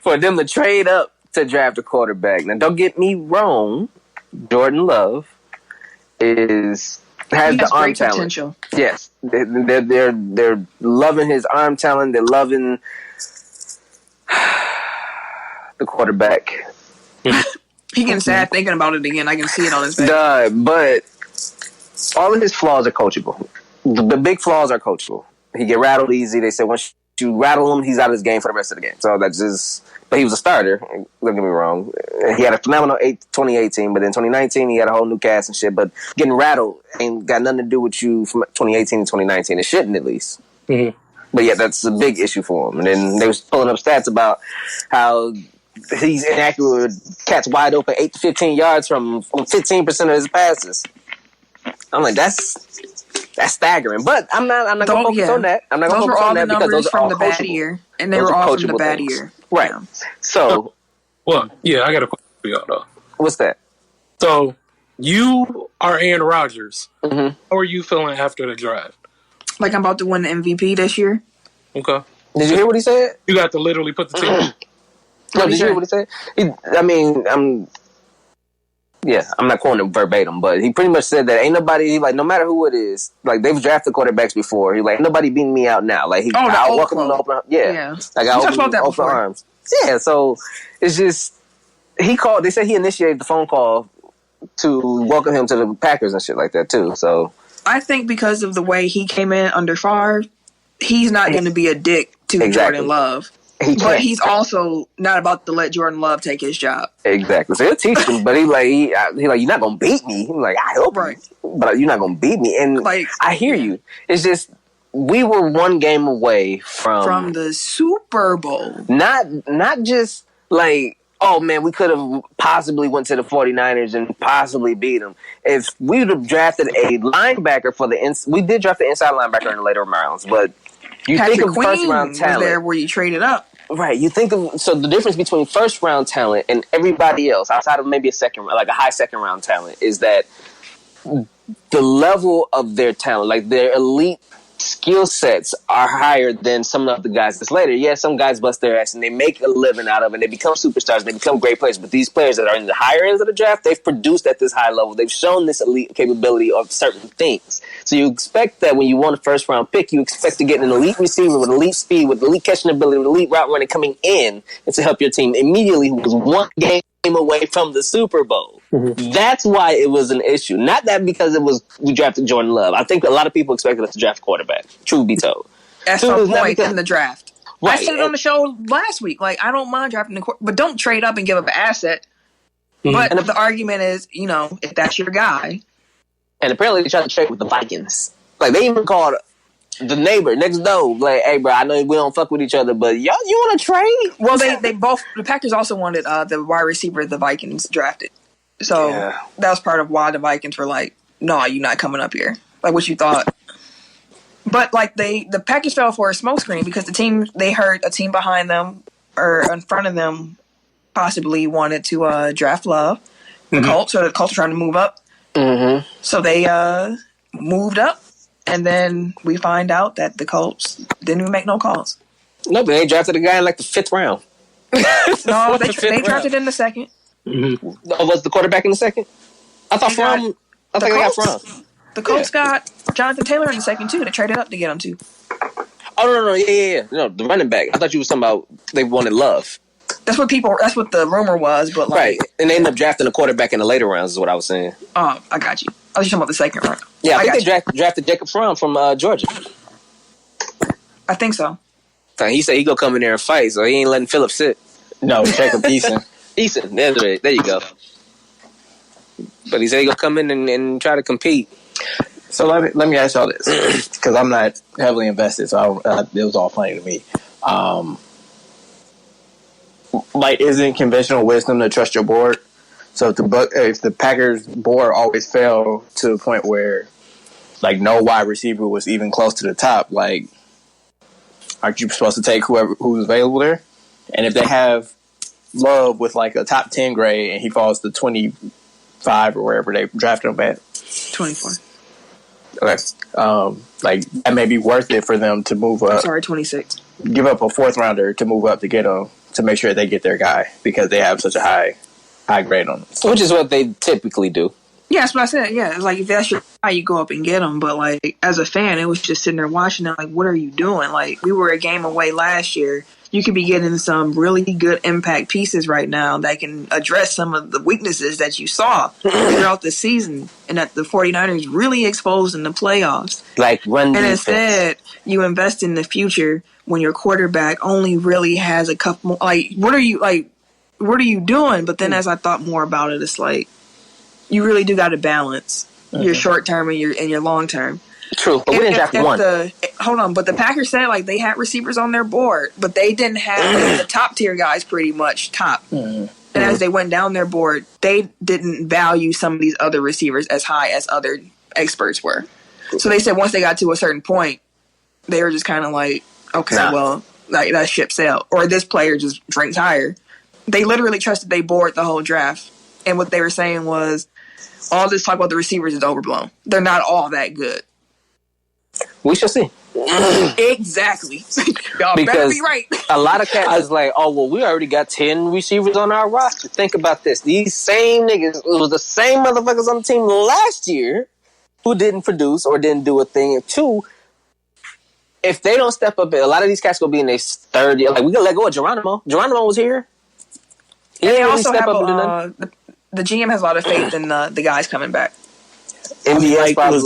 For them to trade up to draft a quarterback. Now, don't get me wrong. Jordan Love has the arm great talent. Potential. Yes, they're loving his arm talent. They're loving the quarterback. He getting sad thinking about it again. I can see it on his face. But all of his flaws are coachable. The big flaws are coachable. He get rattled easy. They say once you rattle him, he's out of his game for the rest of the game. So that's just. But he was a starter. Don't get me wrong. He had a phenomenal 2018, but in 2019 he had a whole new cast and shit. But getting rattled ain't got nothing to do with you from 2018 to 2019. It shouldn't, at least. Mm-hmm. But yeah, that's a big issue for him. And then they was pulling up stats about how he's inaccurate with cats wide open 8 to 15 yards from 15% of his passes. I'm like, that's staggering. But I'm not gonna focus on that. I'm not gonna focus on that because those are all from the bad year, and they were all from the bad year. Right. Yeah. So, well, yeah, I got a question for y'all though. What's that? So, you are Aaron Rodgers. Mm-hmm. How are you feeling after the draft? Like I'm about to win the MVP this year. Okay. Did you hear what he said? You got to literally put the team. No, did you hear what he said? I'm not quoting him verbatim, but he pretty much said that ain't nobody, like, no matter who it is, like, they've drafted quarterbacks before. He's like, nobody beating me out now. Like, I'll welcome him to open arms. Yeah. Like, I'll welcome him to open arms. Yeah, so it's just, they said he initiated the phone call to welcome him to the Packers and shit like that, too. So I think because of the way he came in under Favre, he's not going to be a dick to Jordan Love. But he's also not about to let Jordan Love take his job. Exactly. So he'll teach him, but he's like, you're not going to beat me. He's like, I hope but you're not going to beat me. And like, I hear you. It's just, we were one game away from the Super Bowl. Not just like, oh man, we could have possibly went to the 49ers and possibly beat them. If we would have drafted a linebacker we did draft the inside linebacker in the later rounds, but you Patrick think of Queen first round talent. Was there where you traded up. Right. You think of, so the difference between first round talent and everybody else outside of maybe a high second round talent is that the level of their talent, like their elite skill sets are higher than some of the guys that's later. Yeah, some guys bust their ass and they make a living out of it. And they become superstars. They become great players. But these players that are in the higher ends of the draft, they've produced at this high level. They've shown this elite capability of certain things. So you expect that when you want a first round pick, you expect to get an elite receiver with elite speed, with elite catching ability, with elite route running coming in and to help your team immediately, who was one game away from the Super Bowl. Mm-hmm. That's why it was an issue. Not that because we drafted Jordan Love. I think a lot of people expected us to draft a quarterback. Truth be told. At some point in the draft. Right. I said it on the show last week. Like, I don't mind drafting the quarterback, but don't trade up and give up an asset. Mm-hmm. But the argument is, if that's your guy. And apparently they tried to trade with the Vikings. Like, they even called the neighbor next door, like, hey, bro, I know we don't fuck with each other, but y'all, you want to trade? Well, they both, the Packers also wanted the wide receiver the Vikings drafted. So that was part of why the Vikings were like, no, you're not coming up here. Like what you thought. But like the Packers fell for a smokescreen because they heard a team behind them or in front of them possibly wanted to draft Love. The Colts, so the Colts were trying to move up. Mm-hmm. So they moved up. And then we find out that the Colts didn't even make no calls. No, but they drafted a guy in like the 5th round. No, they drafted in the 2nd. Mm-hmm. Was the quarterback in the 2nd? I thought they got From. The Colts got Jonathan Taylor in the 2nd too. They traded up to get him too. Oh no, yeah. No, the running back. I thought you was talking about they wanted Love. That's what the rumor was, but like, right. And they ended up drafting a quarterback in the later rounds is what I was saying. Oh, I got you. I was talking about the 2nd round. Yeah, I think they drafted Jacob Fromm from Georgia. I think so. He said he gonna come in there and fight, so he ain't letting Phillips sit. No, Jacob Eason. Eason, that's right. There you go. But he said he gonna come in and try to compete. So let me ask y'all this, because I'm not heavily invested, so it was all funny to me. Like, isn't conventional wisdom to trust your board? So if the Packers board always fell to the point where, like, no wide receiver was even close to the top, like, aren't you supposed to take who's available there? And if they have Love with like a top 10 grade, and he falls to 25 or wherever they drafted him at. 24. Okay. Like that may be worth it for them to move up. I'm sorry, 26. Give up a 4th rounder to move up to get him, to make sure they get their guy, because they have such a high grade on them. Which is what they typically do. Yeah, that's what I said. Yeah, it's like if that's your guy, you go up and get him. But like as a fan, it was just sitting there watching it. Like, what are you doing? Like, we were a game away last year. You could be getting some really good impact pieces right now that can address some of the weaknesses that you saw throughout the season and that the 49ers really exposed in the playoffs. Like run defense. And instead, you invest in the future when your quarterback only really has a couple more. Like, what are you doing? But then as I thought more about it, it's like, you really do got to balance your short term and your long term. True, but we didn't draft one. Hold on, but the Packers said like they had receivers on their board, but they didn't have the top tier guys pretty much top. And as they went down their board, they didn't value some of these other receivers as high as other experts were. So they said once they got to a certain point, they were just kind of like, okay, well, like that ship sailed, or this player just drinks higher. They literally trusted they board the whole draft, and what they were saying was, all this talk about the receivers is overblown. They're not all that good. We shall see. Exactly. Y'all better be right. A lot of cats is like, oh, well, we already got 10 receivers on our roster. Think about this. These same niggas, it was the same motherfuckers on the team last year who didn't produce or didn't do a thing. And 2, if they don't step up, a lot of these cats going to be in their third year. Like, we going to let go of Geronimo. Geronimo was here. He didn't really step up and do nothing. The GM has a lot of faith in the guys coming back. MVS probably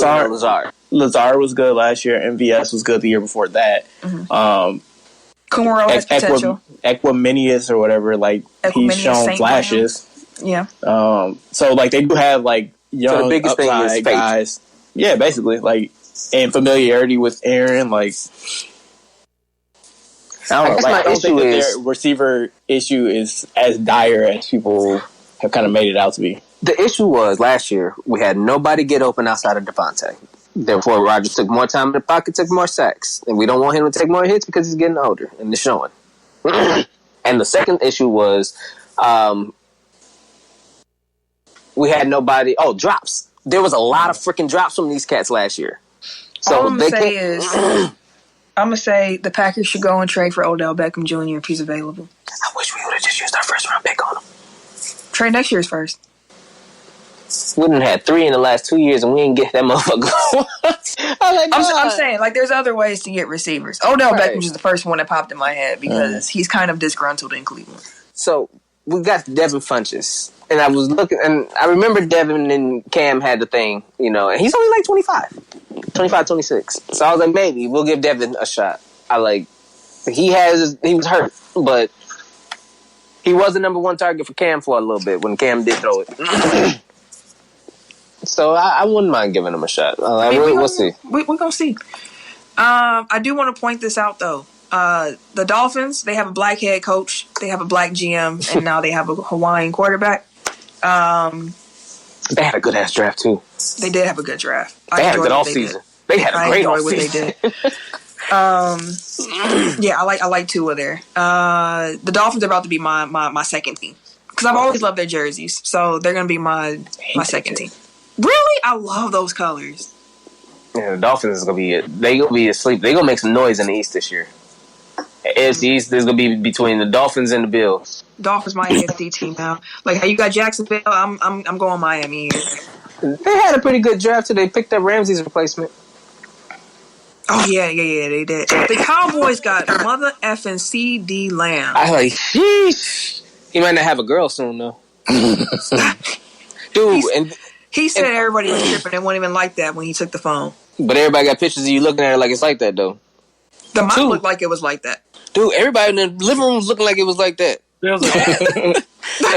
Lazard was good last year. MVS was good the year before that. Kumaro has potential. Equiminius or whatever, like he's shown flashes. Yeah. So like they do have like young, so the biggest thing is guys. Yeah, basically like, and familiarity with Aaron. Like I don't know. Like, I don't think that their receiver issue is as dire as people have kind of made it out to be. The issue was last year we had nobody get open outside of Devontae. Therefore, Rodgers took more time in the pocket, took more sacks, and we don't want him to take more hits because he's getting older, and it's showing. And the second issue was we had nobody. Oh, drops. There was a lot of freaking drops from these cats last year. So all I'm gonna say is, I'm gonna say the Packers should go and trade for Odell Beckham Jr. if he's available. I wish we would have just used our first round pick on him. Trade next year's first. We done had 3 in the last 2 years, and we didn't get that motherfucker. I'm saying, like, there's other ways to get receivers. Odell Beckham was the first one that popped in my head because he's kind of disgruntled in Cleveland. So we got Devin Funchess, and I was looking, and I remember Devin and Cam had the thing, you know, and he's only like 25, 26. So I was like, maybe we'll give Devin a shot. He was hurt, but he was the number one target for Cam for a little bit when Cam did throw it. So I wouldn't mind giving him a shot. We'll see. We're going to see. I do want to point this out, though. The Dolphins, they have a black head coach. They have a black GM. And now they have a Hawaiian quarterback. They had a good-ass draft, too. They did have a good draft. They had a good offseason. They had a great offseason. Yeah, I like Tua there. The Dolphins are about to be my second team. Because I've always loved their jerseys. So they're going to be my second team. Really? I love those colors. Yeah, the Dolphins is gonna be they gonna be asleep. They gonna make some noise in the East this year. AFC East is gonna be between the Dolphins and the Bills. Dolphins my AFC team now. Like how you got Jacksonville, I'm going Miami here. They had a pretty good draft too. They picked up Ramsey's replacement. Oh yeah, they did. The Cowboys got mother effing CD Lamb. I like, sheesh. He might not have a girl soon though. Dude, he said everybody was tripping and wasn't even like that when he took the phone. But everybody got pictures of you looking at it like it's like that, though. The mic looked like it was like that. Dude, everybody in the living room was looking like it was like that. Like,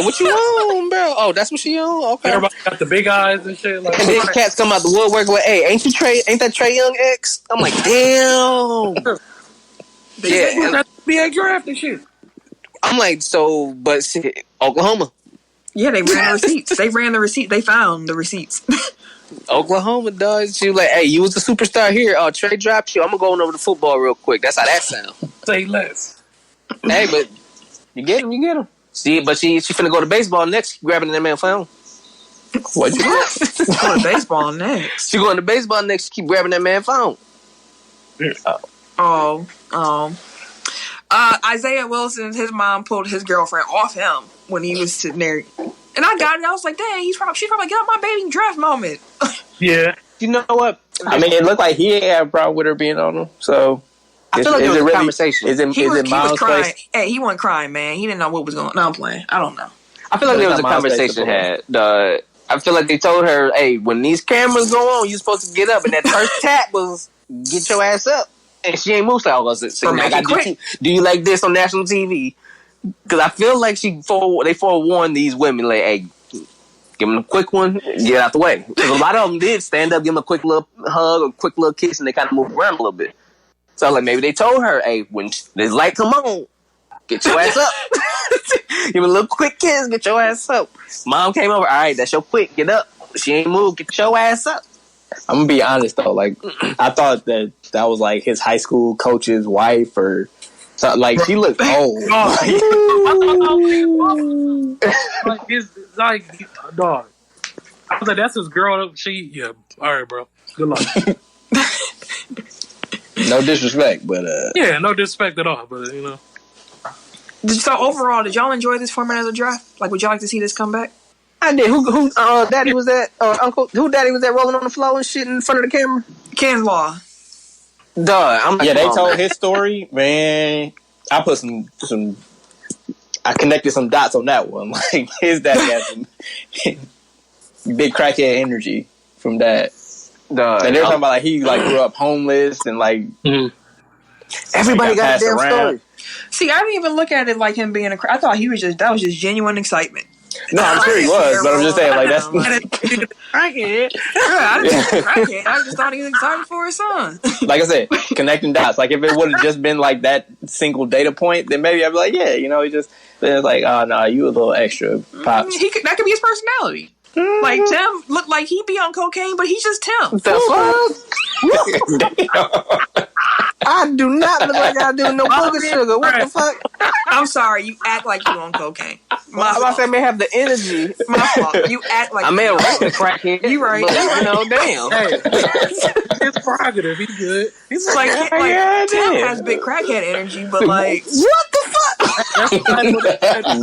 what you on, bro? Oh, that's what she on? Okay. Everybody got the big eyes and shit. Like, and then cats come out the woodwork like, hey, ain't that Trae Young ex? I'm like, damn. Yeah. That's NBA draft and shit. I'm like, so, but shit, Oklahoma. Yeah, they ran the receipts. They found the receipts. Oklahoma, dog. She was like, hey, you was the superstar here. Trey dropped you. I'm going to go over to football real quick. That's how that sound. Say less. Hey, but you get him. She finna go to baseball next. She grabbing that man phone. What you Going to baseball next. She going to baseball next. She keep grabbing that man phone. Isaiah Wilson, his mom pulled his girlfriend off him when he was sitting there. And I got it. I was like, dang, she's probably get out my baby draft moment. Yeah. You know what? I mean, it looked like he had a problem with her being on him. So I feel like there was a conversation. He was crying. Hey, he wasn't crying, man. He didn't know what was going on. No, I'm playing. I don't know. I feel like there was a conversation had. I feel like they told her, hey, when these cameras go on, you're supposed to get up. And that first tap was, get your ass up. And she ain't moved. So I was like, do you like this on national TV? Because I feel like they forewarned these women, like, hey, give them a quick one, get out the way. Because a lot of them did stand up, give them a quick little hug, a quick little kiss, and they kind of moved around a little bit. So like maybe they told her, hey, when this light come on, get your ass up. Give a little quick kiss, get your ass up. Mom came over, all right, that's your quick, get up. She ain't moved, get your ass up. I'm gonna be honest though, like I thought that was like his high school coach's wife or something. Like she looked old. Dog. I was like, that's his girl. All right, bro. Good luck. No disrespect, but yeah, no disrespect at all, but you know. So overall, did y'all enjoy this format of the draft? Like, would y'all like to see this come back? I did. Who daddy was that? Uncle? Who daddy was that rolling on the floor and shit in front of the camera? Ken Law. They told his story, man. I put I connected some dots on that one. Like his dad got some big crackhead energy from that. And they were talking about like he like grew up homeless and like everybody got a damn story. See, I didn't even look at it like him being I thought that was just genuine excitement. No, I'm sure he was, but I'm just saying like that's crackhead. I didn't think crackhead. I just thought he was excited for his son. Like I said, connecting dots. Like if it would have just been like that single data point, then maybe I'd be like, yeah, you know, he just it's like, oh no, you a little extra pops. That could be his personality. Like Tim looked like he'd be on cocaine, but he's just Tim. The fuck? I do not look like I do no booger sugar. What the fuck? I'm sorry, you act like you on cocaine. I may have the energy. My fault. You act like I may have wrecked the crackhead. You right. But, you know, damn. Hey, it's prerogative. He's good. He's like Tim has big crackhead energy, but like what the fuck?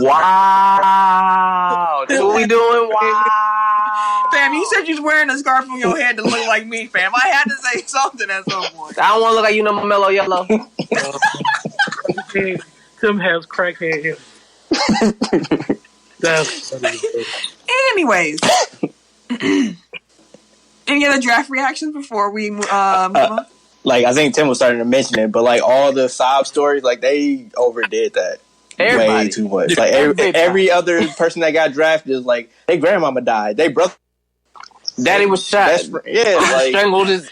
Wow. That's what we doing? Wow. Fam, you said you was wearing a scarf on your head to look like me, fam. I had to say something at some point. I don't want to look like you know my mellow yellow. Tim has crackhead hair. That's funny. Anyways. Any other draft reactions before we move on? Like I think Tim was starting to mention it, but like all the sob stories, like they overdid that. Everybody. Way too much. Like every other person that got drafted is like, their grandmama died. They brother. Daddy was shot. Strangled his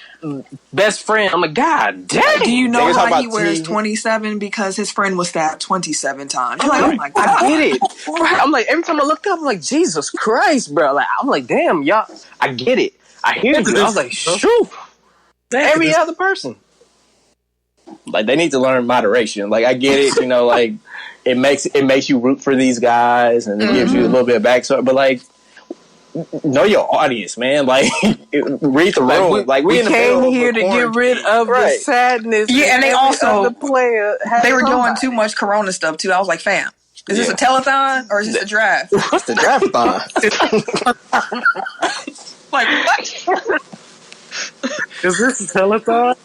best friend. I'm like, God damn. Do you know why he wears 27? Because his friend was stabbed 27 times. You're like, oh my God. I get it. I'm like, every time I looked up, I'm like, Jesus Christ, bro. Like, I'm like, damn, y'all. I get it. I hear you. I was like, shoot. Every other person. Like, they need to learn moderation. Like, I get it, you know, like, it makes you root for these guys and it gives you a little bit of backstory, but like, know your audience, man. Like, read the room. We came here to get rid of the sadness. Yeah, and they also they were doing too much Corona stuff too. I was like, fam, is this a telethon or is this a draft? What's the draft-thon? Like, what? Is this a telethon?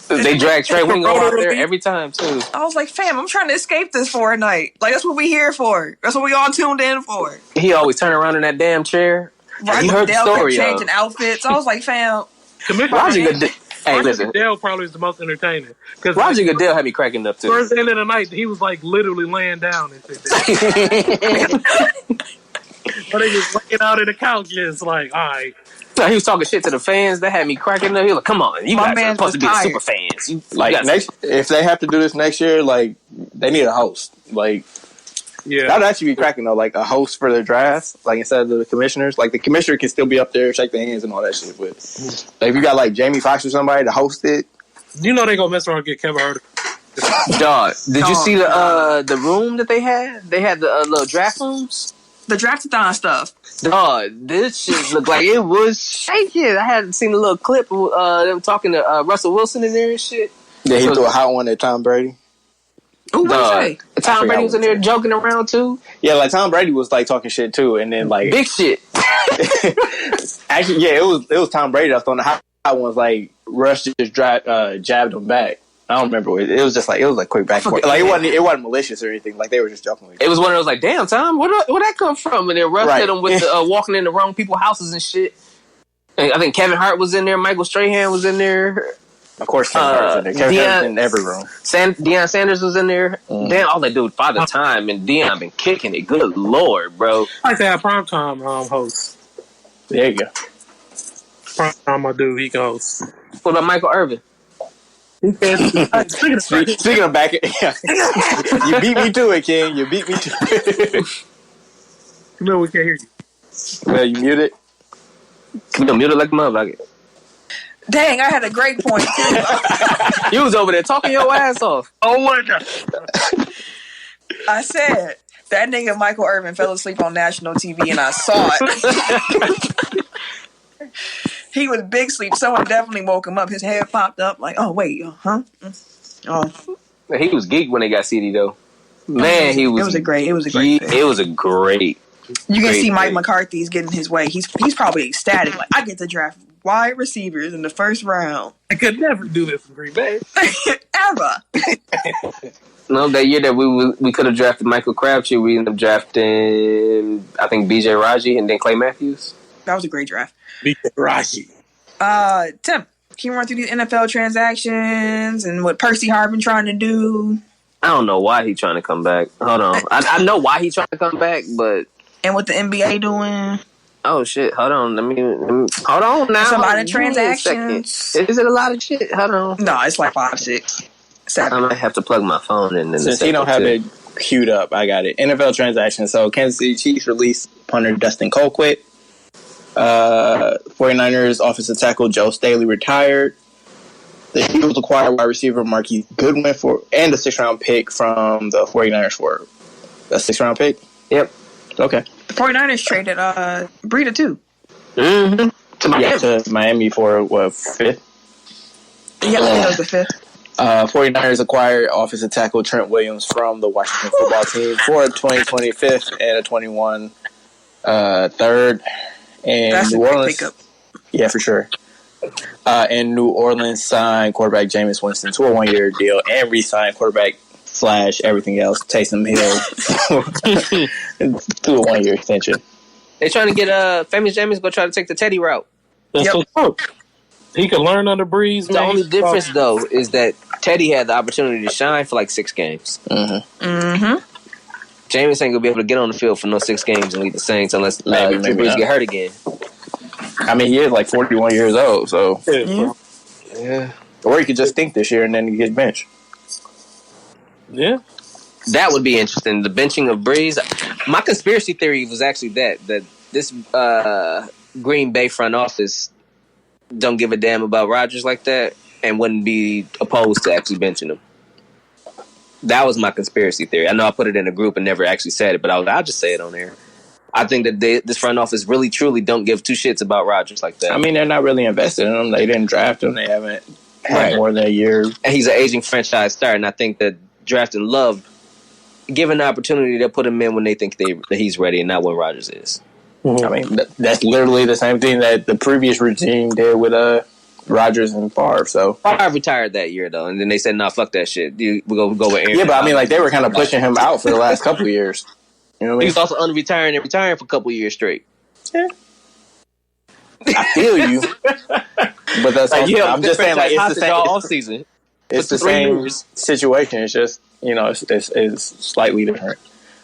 They drag Trey Wingo out there every time too. I was like, fam, I'm trying to escape this for a night. Like, that's what we here for. That's what we all tuned in for. He always turn around in that damn chair. Right, you heard the story, changing outfits. I was like, fam. Roger Goodell probably is the most entertaining. Roger Goodell had me cracking up too. Towards the end of the night, he was like literally laying down and shit. But he was laying out in the couch, just like, all right. So he was talking shit to the fans. That had me cracking up. He was like, "Come on, you guys are supposed to be the super fans." If they have to do this next year, like they need a host. Like, yeah, that'd actually be cracking though. Like a host for their drafts, like instead of the commissioners. Like the commissioner can still be up there, shake their hands and all that shit. But like, if you got like Jamie Foxx or somebody to host it, you know they gonna mess around and get Kevin Hart. Dog, did you see the room that they had? They had the little draft rooms. The draftathon stuff. Dog, this shit looked like it was shaking. I hadn't seen a little clip of them talking to Russell Wilson in there and shit. Yeah, he threw a hot one at Tom Brady. Ooh, what Tom Brady was in there joking around too. Yeah, like Tom Brady was like talking shit too, and then like big shit. Actually, yeah, it was Tom Brady that was on the hot ones. Like Russ just jabbed him back. I don't remember. It was just like quick back and forth. Like it wasn't malicious or anything. Like they were just joking with it. It was one of those like, damn, Tom, where that come from? And then Russ hit him with the, walking in the wrong people's houses and shit. And I think Kevin Hart was in there. Michael Strahan was in there. Of course, Kevin Hart was in there. Kevin Hart was in every room. Deion Sanders was in there. Damn, all they do is Father Time, and Deion been kicking it. Good Lord, bro. I like to have primetime hosts. There you go. Primetime, my dude, he goes. What about Michael Irvin? Speaking of back, you beat me to it, King. You beat me to it. No, we can't hear you. Well, you muted. Muted like a motherfucker. Dang, I had a great point too. You was over there talking your ass off. Oh my god! I said that nigga Michael Irvin fell asleep on national TV, and I saw it. He was big sleep. Someone definitely woke him up. His head popped up like, oh wait, huh? Oh, he was geeked when they got CD though. Man, he was. It was a great. It was a great. It was a great. You can see Mike McCarthy's getting his way. He's probably ecstatic. Like, I get to draft wide receivers in the first round. I could never do this in Green Bay. Ever. No, that year that we could have drafted Michael Crabtree, we ended up drafting, I think, B.J. Raji and then Clay Matthews. That was a great draft. B.J. Raji. Tim, can you run through these NFL transactions and what Percy Harvin trying to do? I don't know why he's trying to come back. Hold on. I know why he's trying to come back, but... And what the NBA doing? Oh, shit. Hold on. Let me hold on now. It's a lot of transactions. Is it a lot of shit? Hold on. No, it's like 5, 6, 7. I might have to plug my phone in. Since you don't have it queued up, I got it. NFL transactions. So Kansas City Chiefs released punter Dustin Colquitt. 49ers offensive tackle Joe Staley retired. The Eagles acquired wide receiver Marquise Goodwin and a 6th-round pick from the 49ers for a 6th-round pick? Yep. Okay. The 49ers traded Breida too. Mm-hmm. To Miami. Yeah, to Miami for what, 5th? Yeah, that was the 5th. 49ers acquired offensive tackle Trent Williams from the Washington football team for a 2020 5th and a 21 3rd. And that's New a Orleans, pickup. Yeah, for sure. And New Orleans signed quarterback Jameis Winston to a 1-year deal and re-signed quarterback / everything else Taysom Hill to a 1-year extension. They're trying to get famous Jameis go try to take the Teddy route. That's so true. He could learn under Breeze. The only difference, though, is that Teddy had the opportunity to shine for like 6 games. Mm-hmm. Mm-hmm. Jameis ain't gonna be able to get on the field for no 6 games and lead the Saints unless Drew Brees get hurt again. I mean, he is like 41 years old, so yeah. Or he could just think this year and then he gets benched. Yeah, that would be interesting. The benching of Breeze. My conspiracy theory was actually that this Green Bay front office don't give a damn about Rodgers like that and wouldn't be opposed to actually benching him. That was my conspiracy theory. I know I put it in a group and never actually said it, but I'll just say it on there. I think that this front office really, truly don't give 2 shits about Rodgers like that. I mean, they're not really invested in him. They didn't draft him. They haven't had more than a year. And he's an aging franchise star, and I think that drafting Love, given the opportunity, they'll put him in when they think that he's ready and not when Rodgers is. Mm-hmm. I mean, that's literally the same thing that the previous regime did with Rodgers and Favre. So Favre retired that year, though, and then they said, "No, fuck that shit. We'll go with Aaron." Yeah, but I mean, like they were kind of pushing him out for the last couple of years. You know what I mean? He was also unretiring and retiring for a couple of years straight. Yeah. I feel you, but that's like, I'm just saying, like it's the same off season. It's the same situation. It's just it's slightly different.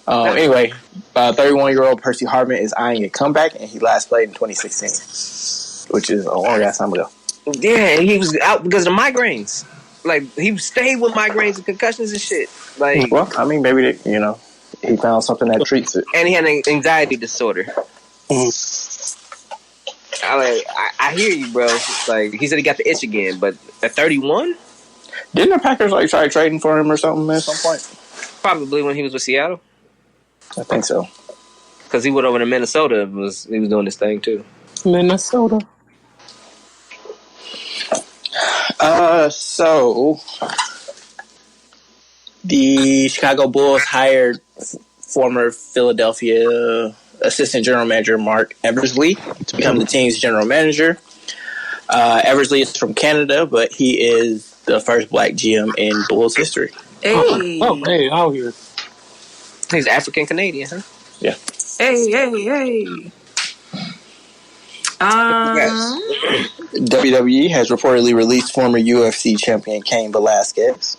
Anyway, 31-year-old Percy Harvin is eyeing a comeback, and he last played in 2016, which is a long ass time ago. Yeah, he was out because of migraines. Like he stayed with migraines and concussions and shit. Like, well, I mean, maybe he found something that treats it, and he had an anxiety disorder. I hear you, bro. Like he said, he got the itch again, but at 31, Didn't the Packers like try trading for him or something at some point? Probably when he was with Seattle. I think so. Because he went over to Minnesota. He was doing this thing too. Minnesota. So the Chicago Bulls hired former Philadelphia assistant general manager Mark Eversley to become the team's general manager. Eversley is from Canada, but he is the first black GM in Bulls history. Hey. Hey, out here. He's African Canadian, huh? Yeah. Hey. WWE has reportedly released former UFC champion Cain Velasquez.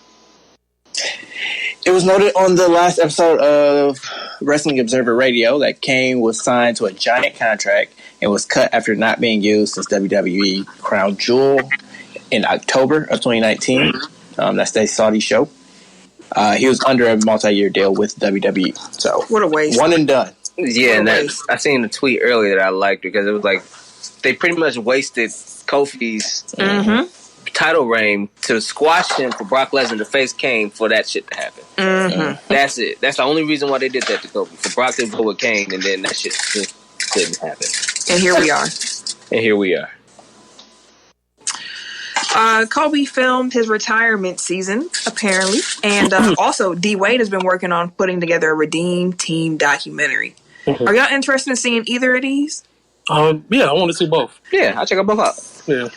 It was noted on the last episode of Wrestling Observer Radio that Cain was signed to a giant contract and was cut after not being used since WWE Crown Jewel in October of 2019. That's the Saudi show. He was under a multi-year deal with WWE. So What a waste. One and done. Yeah, and I seen a tweet earlier that I liked because it was like they pretty much wasted Kofi's title reign to squash him for Brock Lesnar to face Kane for that shit to happen. That's it. That's the only reason why they did that to Kofi. For Brock to go with Kane, and then that shit just didn't happen. And here we are. Kobe filmed his retirement season, apparently. And also, D. Wade has been working on putting together a Redeem Team documentary. Are y'all interested in seeing either of these? Yeah, I want to see both. Yeah, I'll check them both out. Yeah.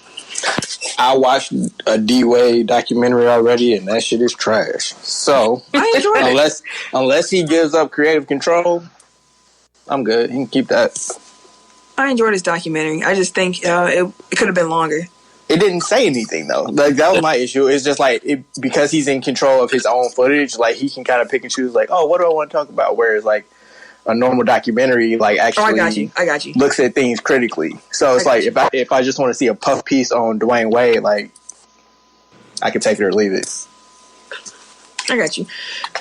I watched a D-Wade documentary already, and that shit is trash. So, I enjoyed it. Unless he gives up creative control, I'm good. He can keep that. I enjoyed his documentary. I just think it could have been longer. It didn't say anything, though. Like, that was my issue. It's just like, because he's in control of his own footage, like, he can kind of pick and choose, like, oh, what do I want to talk about? Whereas, like, a normal documentary, like, actually I got you. looks at things critically. So it's like, if I just want to see a puff piece on Dwayne Wade, like, I can take it or leave it. I got you.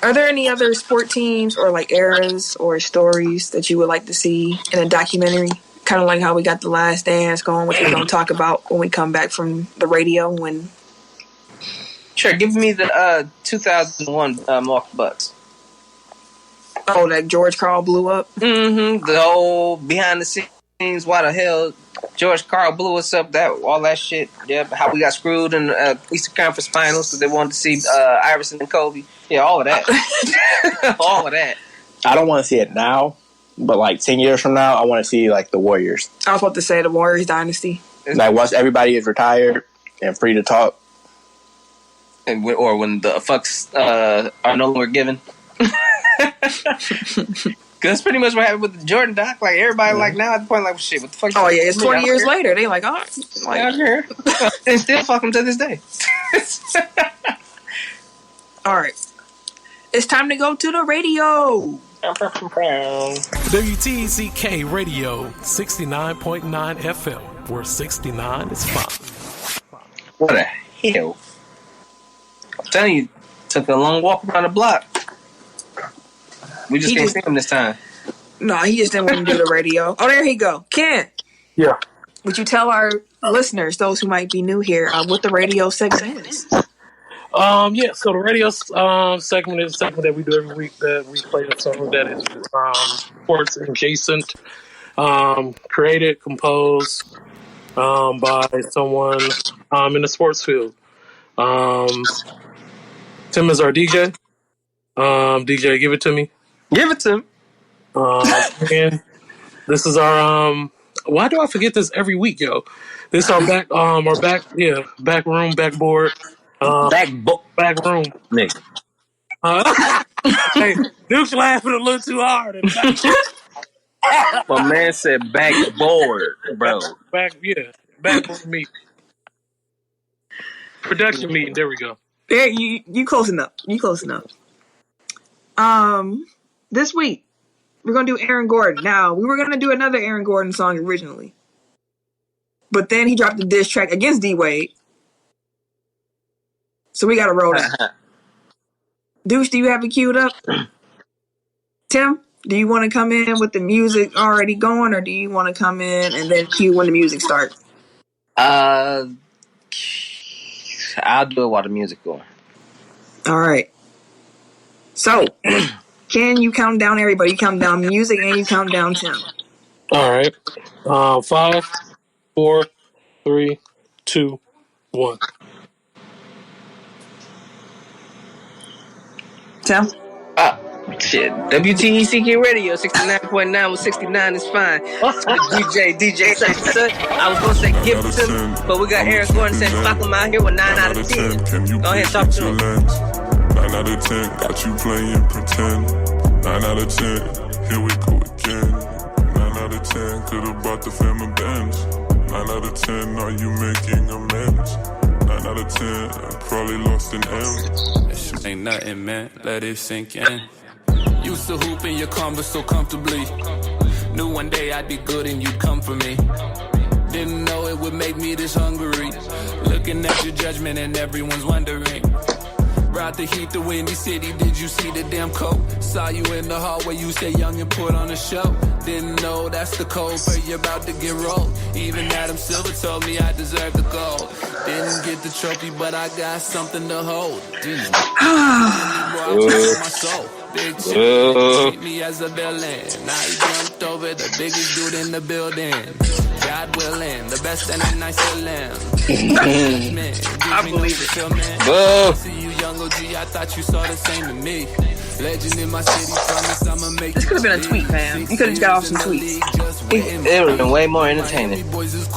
Are there any other sport teams or, like, eras or stories that you would like to see in a documentary? Kind of like how we got The Last Dance going, which we're going to talk about when we come back from the radio. Sure, give me the 2001 Milwaukee Bucks. Oh, that George Karl blew up? Mm-hmm. The whole behind the scenes, why the hell George Karl blew us up, all that shit. Yeah, how we got screwed in the Eastern Conference Finals because they wanted to see Iverson and Kobe. Yeah, all of that. All of that. I don't want to see it now, but like 10 years from now, I want to see like the Warriors. I was about to say the Warriors dynasty. Like once everybody is retired and free to talk. Or when the fucks are no longer given. Because that's pretty much what happened with the Jordan doc. Like everybody, like now at the point, like shit, what the fuck? Oh yeah, it's 20 years later. They like, I don't care, and still fuck them to this day. All right, it's time to go to the radio. WTECK Radio 69.9 FM, where 69 is fine. What the hell? I'm telling you, took a long walk around the block. We just can't see him this time. No, he just didn't want to do the radio. Oh, there he go. Ken. Yeah. Would you tell our listeners, those who might be new here, what the radio segment is? Yeah, so the radio segment is a segment that we do every week that we play a song that is sports adjacent, created, composed by someone in the sports field. Tim is our DJ. DJ, give it to me. Give it to him. And this is our why do I forget this every week, yo? This is our back room, backboard. Back room. Nigga. Hey, Duke's laughing a little too hard. My man said backboard, bro. Back room meeting. Production meeting, there we go. Yeah, you close enough. This week, we're going to do Aaron Gordon. Now, we were going to do another Aaron Gordon song originally. But then he dropped a diss track against D-Wade. So we got to roll it. Deuce, do you have it queued up? Tim, do you want to come in with the music already going, or do you want to come in and then cue when the music starts? I'll do it while the music going. All right. So, can you count down everybody? You count down music and you count down Tim. All right. 5, 4, 3, 2, 1. Tim? Shit. WTECK Radio 69.9 with 69 is fine. DJ such and such. I was gonna say give it to me, but we got Eric Gordon saying fuck him out here with 9 out of 10. Go ahead and talk to him. 9 out of 10, got you playing pretend. 9 out of 10, here we go again. 9 out of 10, could've bought the fam a Benz. 9 out of 10, are you making amends? 9 out of 10, probably lost an M. That shit ain't nothing, man, let it sink in. Used to hoop in your Converse so comfortably. Knew one day I'd be good and you'd come for me. Didn't know it would make me this hungry. Looking at your judgment and everyone's wondering. Brought the heat to Windy City, did you see the damn coat? Saw you in the hallway, you stay young and put on a show. Didn't know that's the code, but you're about to get rolled. Even Adam Silver told me I deserve the gold. Didn't get the trophy, but I got something to hold. Jeez. My soul. Big shit, treat me as a villain. Now he jumped over the biggest dude in the building. God willing, the best and the nice feeling. I believe it. See you, young OG, I thought you saw the same to me. Legend in my city, promise I'ma make. This could have been a tweet, man. You could have got off some tweets. It would have been way more entertaining. I mean, music's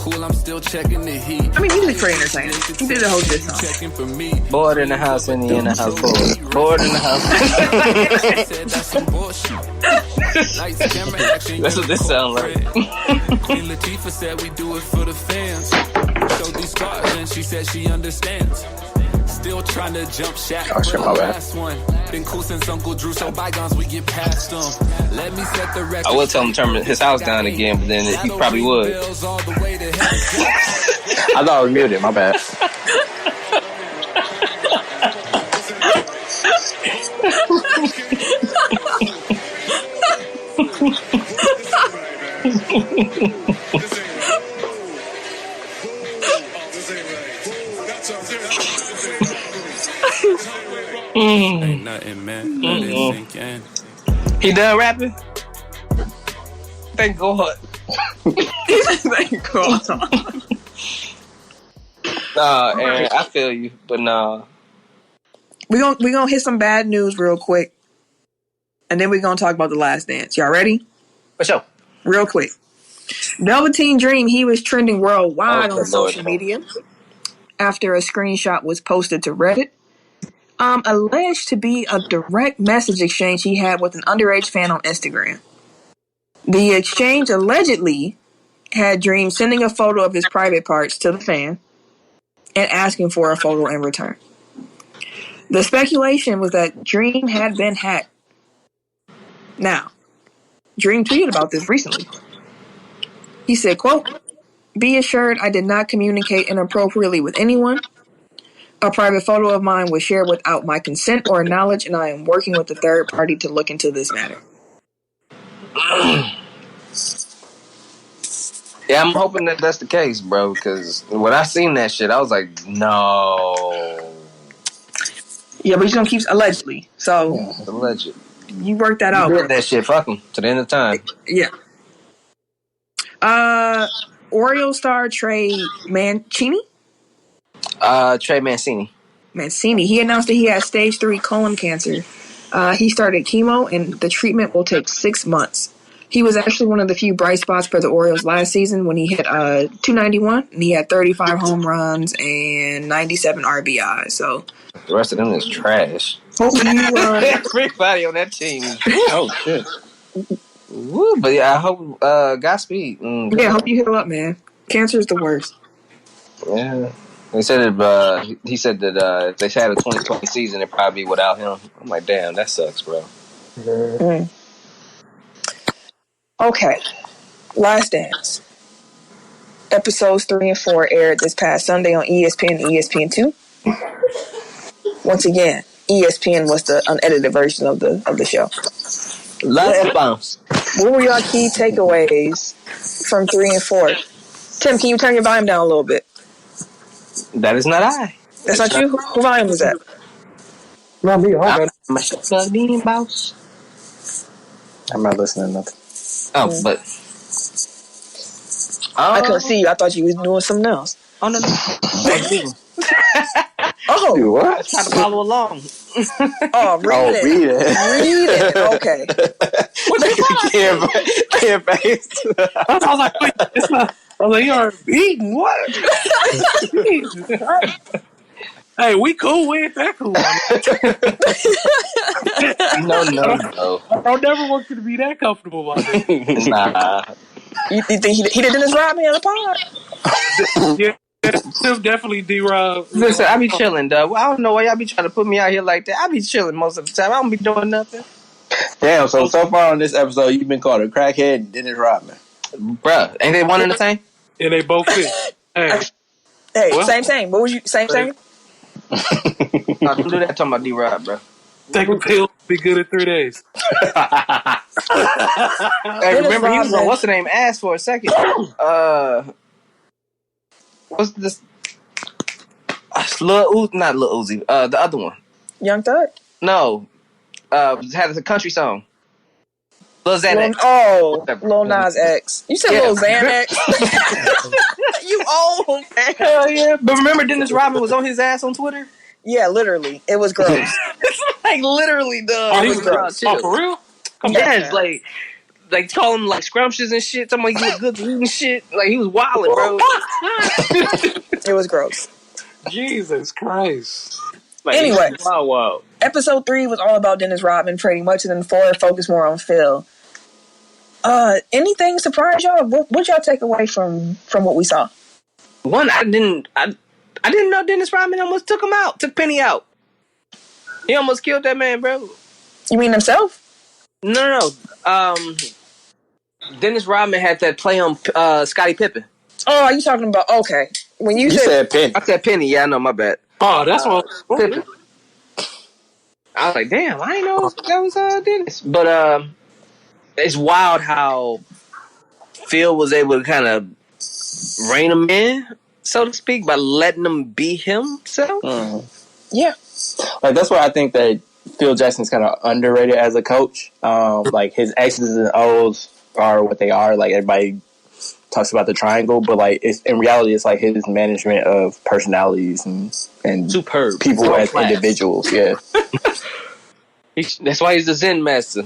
pretty entertaining. He did the whole diss song. Bored in the house, in the house, bored in the house. That's what this sounds like. Queen Latifah said we do it for the fans. Showed these scars and she said she understands. Still trying to jump shack. Oh shit, my bad. Been cool since Uncle Drew, so bygones we get past them. Let me set the record. I would tell him to turn his house down again, but then he probably would. I thought I was muted, my bad. Ain't nothing, man. Let it sink in. He done rapping? Thank God. Thank God. Aaron, I feel you, but nah. We gonna hit some bad news real quick, and then we're gonna talk about The Last Dance. Y'all ready? For sure. Real quick. Velveteen Dream, he was trending worldwide on social media after a screenshot was posted to Reddit. Alleged to be a direct message exchange he had with an underage fan on Instagram. The exchange allegedly had Dream sending a photo of his private parts to the fan and asking for a photo in return. The speculation was that Dream had been hacked. Now, Dream tweeted about this recently. He said, quote, "Be assured I did not communicate inappropriately with anyone. A private photo of mine was shared without my consent or knowledge, and I am working with a third party to look into this matter." Yeah, I'm hoping that that's the case, bro, because when I seen that shit, I was like, no. Yeah, but he's going to keep allegedly. So, Alleged. You work that out. You did that shit, fuck him, to the end of time. Yeah. Oreo star Trey Mancini? Trey Mancini. He announced that he has stage 3 colon cancer. He started chemo, and the treatment will take 6 months. He was actually one of the few bright spots for the Orioles last season when he hit 291, and he had 35 home runs and 97 RBIs. So the rest of them is trash. Everybody on that team. Oh shit. Woo, but yeah, I hope Godspeed. Yeah, I hope you heal up, man. Cancer is the worst. Yeah. He said that if they had a 2020 season, it'd probably be without him. I'm like, damn, that sucks, bro. Mm. Okay. Last Dance. Episodes 3 and 4 aired this past Sunday on ESPN and ESPN2. Once again, ESPN was the unedited version of the show. Last bounce. What were your key takeaways from 3 and 4? Tim, can you turn your volume down a little bit? That is not I. That's not you? Who volume is that? Not me. I got Machine Boss. I'm not listening to nothing. Oh, but I couldn't see you. I thought you was doing something else. Oh no. Oh, Dude, what? Try to follow along. read it. Read it. Read it. Okay. Can't face. I was like, wait, it's not. I was like, you are eating what? Hey, we cool. We ain't that cool. No. I don't never want you to be that comfortable about it. Nah. You think he did Dennis Rodman on the pod? Yeah, Tim definitely D-Rob. Listen, I be chilling, dog. I don't know why y'all be trying to put me out here like that. I be chilling most of the time. I don't be doing nothing. Damn, so far on this episode, you've been called a crackhead and Dennis Rodman. Bruh, ain't they one and the same? And they both fit. Hey, Hey, same. What was you same? No, don't do that talking about D-Rob, bro. take a pill, be good in 3 days. Hey, remember he was on what's the name ass for a second. What's this? Not Lil Uzi. The other one. Young Thug? No. Had a country song. Lil Xanax. Lil Nas X. You said Lil Xanax? You old, man. Hell yeah. But remember Dennis Rodman was on his ass on Twitter? Yeah, literally. It was gross. Like literally, dog. Oh, It he was was gross. for real? Yes, like call him like scrumptious and shit. Talking about he was good to eat and shit. Like he was wilding, bro. It was gross. Jesus Christ. Like, Anyway. wow. Episode 3 was all about Dennis Rodman pretty much, and then 4 focused more on Phil. Anything surprise y'all? What y'all take away from what we saw? One, I didn't know Dennis Rodman almost took Penny out. He almost killed that man, bro. You mean himself? No. Dennis Rodman had that play on Scottie Pippen. Oh, are you talking about? Okay, when you said Penny. I said Penny. Yeah, I know. My bad. Oh, that's what Pippen. I was like, damn, I ain't know that was Dennis. But it's wild how Phil was able to kind of rein him in, so to speak, by letting him be himself. Yeah. Like, that's why I think that Phil Jackson's kind of underrated as a coach. Like, his X's and O's are what they are. Like, everybody talks about the triangle, but like in reality, it's like his management of personalities and superb people as individuals. Yeah, that's why he's the Zen master.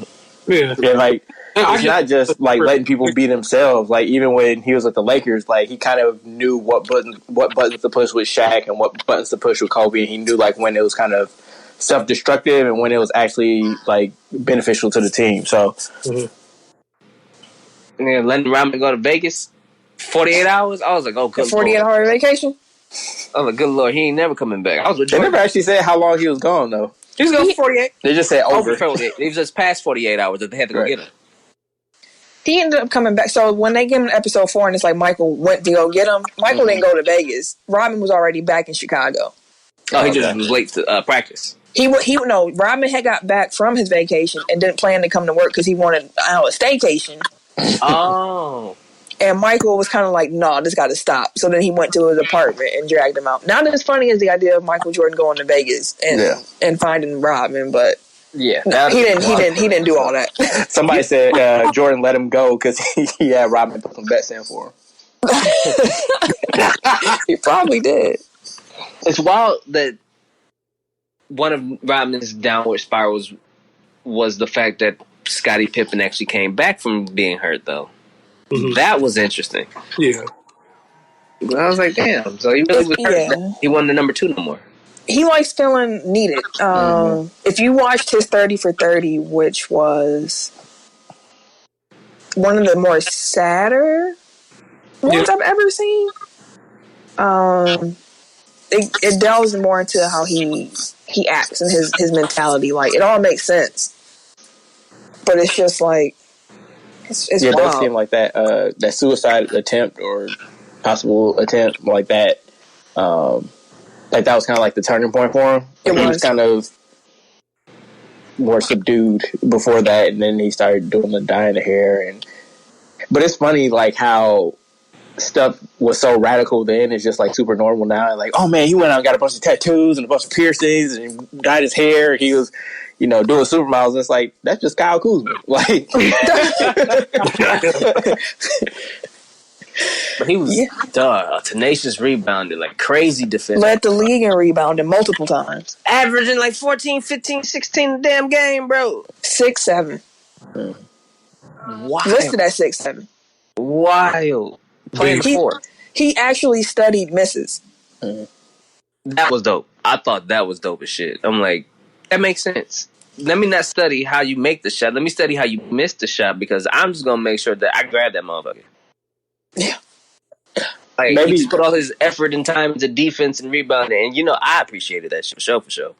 Yeah, like it's not just like letting people be themselves. Like even when he was at the Lakers, like he kind of knew what buttons to push with Shaq and what buttons to push with Kobe, and he knew like when it was kind of self-destructive and when it was actually like beneficial to the team. So. And then letting Rodman go to Vegas 48 hours. I was like, oh, good 48-hour vacation? I was like, good Lord, he ain't never coming back. I was with They never actually said how long he was gone, though. He was gone for 48. They just said over 48. It was just past 48 hours that they had to go get him. He ended up coming back. So when they gave him episode 4 and it's like Michael went to go get him, Michael didn't go to Vegas. Rodman was already back in Chicago. Oh, he just was late to practice. Rodman had got back from his vacation and didn't plan to come to work because he wanted a staycation. Oh. And Michael was kind of like, no, this got to stop. So then he went to his apartment and dragged him out. Not as funny as the idea of Michael Jordan going to Vegas and finding Rodman, but yeah, he didn't do all that. Somebody said Jordan let him go because he had Rodman put some bets in for him. He probably did. It's wild that one of Rodman's downward spirals was the fact that Scottie Pippen actually came back from being hurt, though. Mm-hmm. That was interesting. Yeah. I was like, damn. So he really was hurt. Yeah. He wasn't the number 2 no more. He likes feeling needed. If you watched his 30 for 30, which was one of the more sadder ones I've ever seen, it delves more into how he acts and his mentality. Like, it all makes sense. But it's just like, it's it wild. does seem like that suicide attempt or possible attempt like that. Like that was kind of like the turning point for him. He was kind of more subdued before that, and then he started doing the dyeing the hair. But it's funny, like how stuff was so radical then, it's just like super normal now. And like, oh man, he went out and got a bunch of tattoos and a bunch of piercings and dyed his hair. He was, you know, doing supermodels. And it's like, that's just Kyle Kuzma. Like, but he was a tenacious rebounder, like crazy defender. Led the league in rebounding multiple times. Averaging like 14, 15, 16 a damn game, bro. 6'7". Wild. Listed at 6'7". Wild. Playing four. He actually studied misses. That was dope. I thought that was dope as shit. I'm like, that makes sense. Let me not study how you make the shot. Let me study how you miss the shot, because I'm just gonna make sure that I grab that motherfucker. Yeah. Like, maybe he put all his effort and time into defense and rebounding, and you know I appreciated that shit for sure.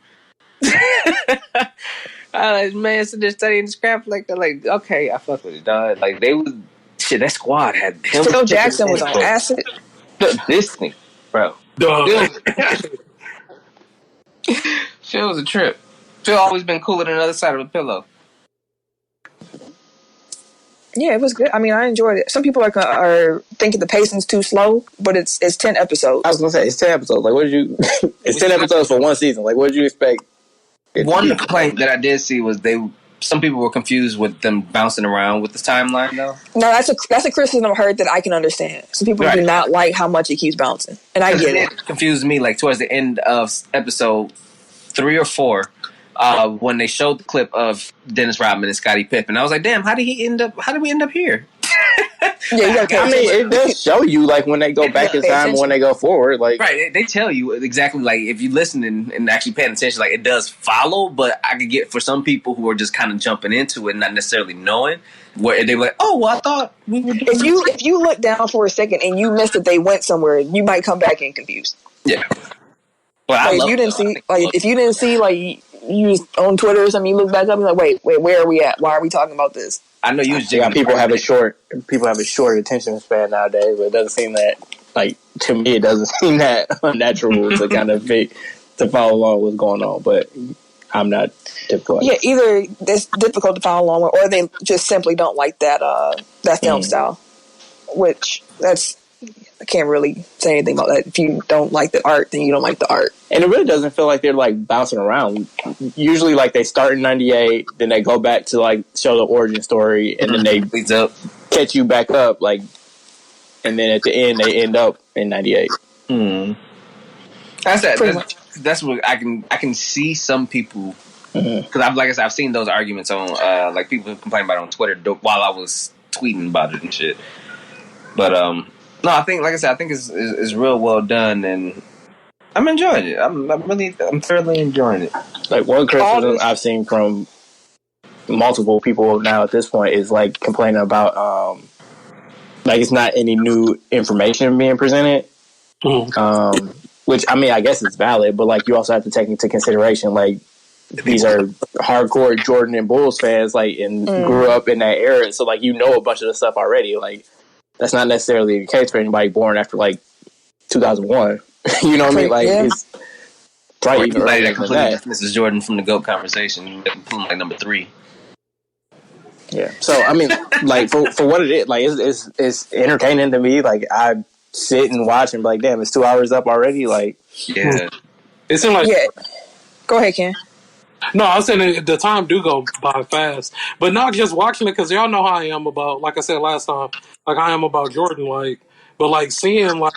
I like, man, so they're studying this crap like that. Like, okay, I fuck with it, dog. Like, they was shit. That squad had him. Phil Jackson was on acid. This thing, bro. Phil was a trip. Phil always been cooler than the other side of a pillow. Yeah, it was good. I mean, I enjoyed it. Some people are thinking the pacing's too slow, but it's 10 episodes. I was gonna say it's 10 episodes. Like, what did you? It's 10 episodes for one season. Like, what did you expect? One complaint that I did see was some people were confused with them bouncing around with the timeline, though. No, that's a criticism I heard that I can understand. Some people do not like how much it keeps bouncing, and I get it. It confused me, like towards the end of episode 3 or 4, when they showed the clip of Dennis Rodman and Scottie Pippen. I was like, damn, how did we end up here? Yeah, you gotta I mean, it does show you, like, when they go back in time and when they go forward. Like, right, they tell you exactly, like, if you listen and actually paying attention, like, it does follow, but I could get, for some people who are just kind of jumping into it and not necessarily knowing, where they were like, oh, well, I thought we were doing if you look down for a second and you missed that they went somewhere, you might come back in confused. Yeah. Well, like, if you didn't see, like, you was on Twitter or something, you look back up and you're like, wait, where are we at? Why are we talking about this? I know you was people have a short attention span nowadays, but it doesn't seem that, like, to me, it doesn't seem that unnatural to kind of to follow along what's going on. But I'm not difficult. Yeah, either it's difficult to follow along with, or they just simply don't like that film style. Which I can't really say anything about that. If you don't like the art, then you don't like the art. And it really doesn't feel like they're, like, bouncing around. Usually, like, they start in 98, then they go back to, like, show the origin story, and then they catch you back up, like, and then at the end, they end up in 98. That's what I can see some people, because I've seen those arguments on, like, people complain about it on Twitter while I was tweeting about it and shit. But, no, I think, like I said, I think it's real well done, and I'm enjoying it. I'm thoroughly enjoying it. Like, one criticism I've seen from multiple people now at this point is, like, complaining about, like, it's not any new information being presented. Which, I mean, I guess it's valid, but, like, you also have to take into consideration, like, these are hardcore Jordan and Bulls fans, like, and grew up in that era, so, like, you know a bunch of the stuff already. Like, that's not necessarily the case for anybody born after, like, 2001. You know what I mean? Like, it's probably even earlier than that. Mrs. Jordan from the GOAT conversation, like number 3. Yeah. So, I mean, like, for what it is, like, it's entertaining to me. Like, I sit and watch and be like, damn, it's 2 hours up already. Like, yeah. It seemed like... Yeah. Go ahead, Ken. No, I was saying the time do go by fast. But not just watching it, because y'all know how I am about, like I said last time, like I am about Jordan, like, but like seeing like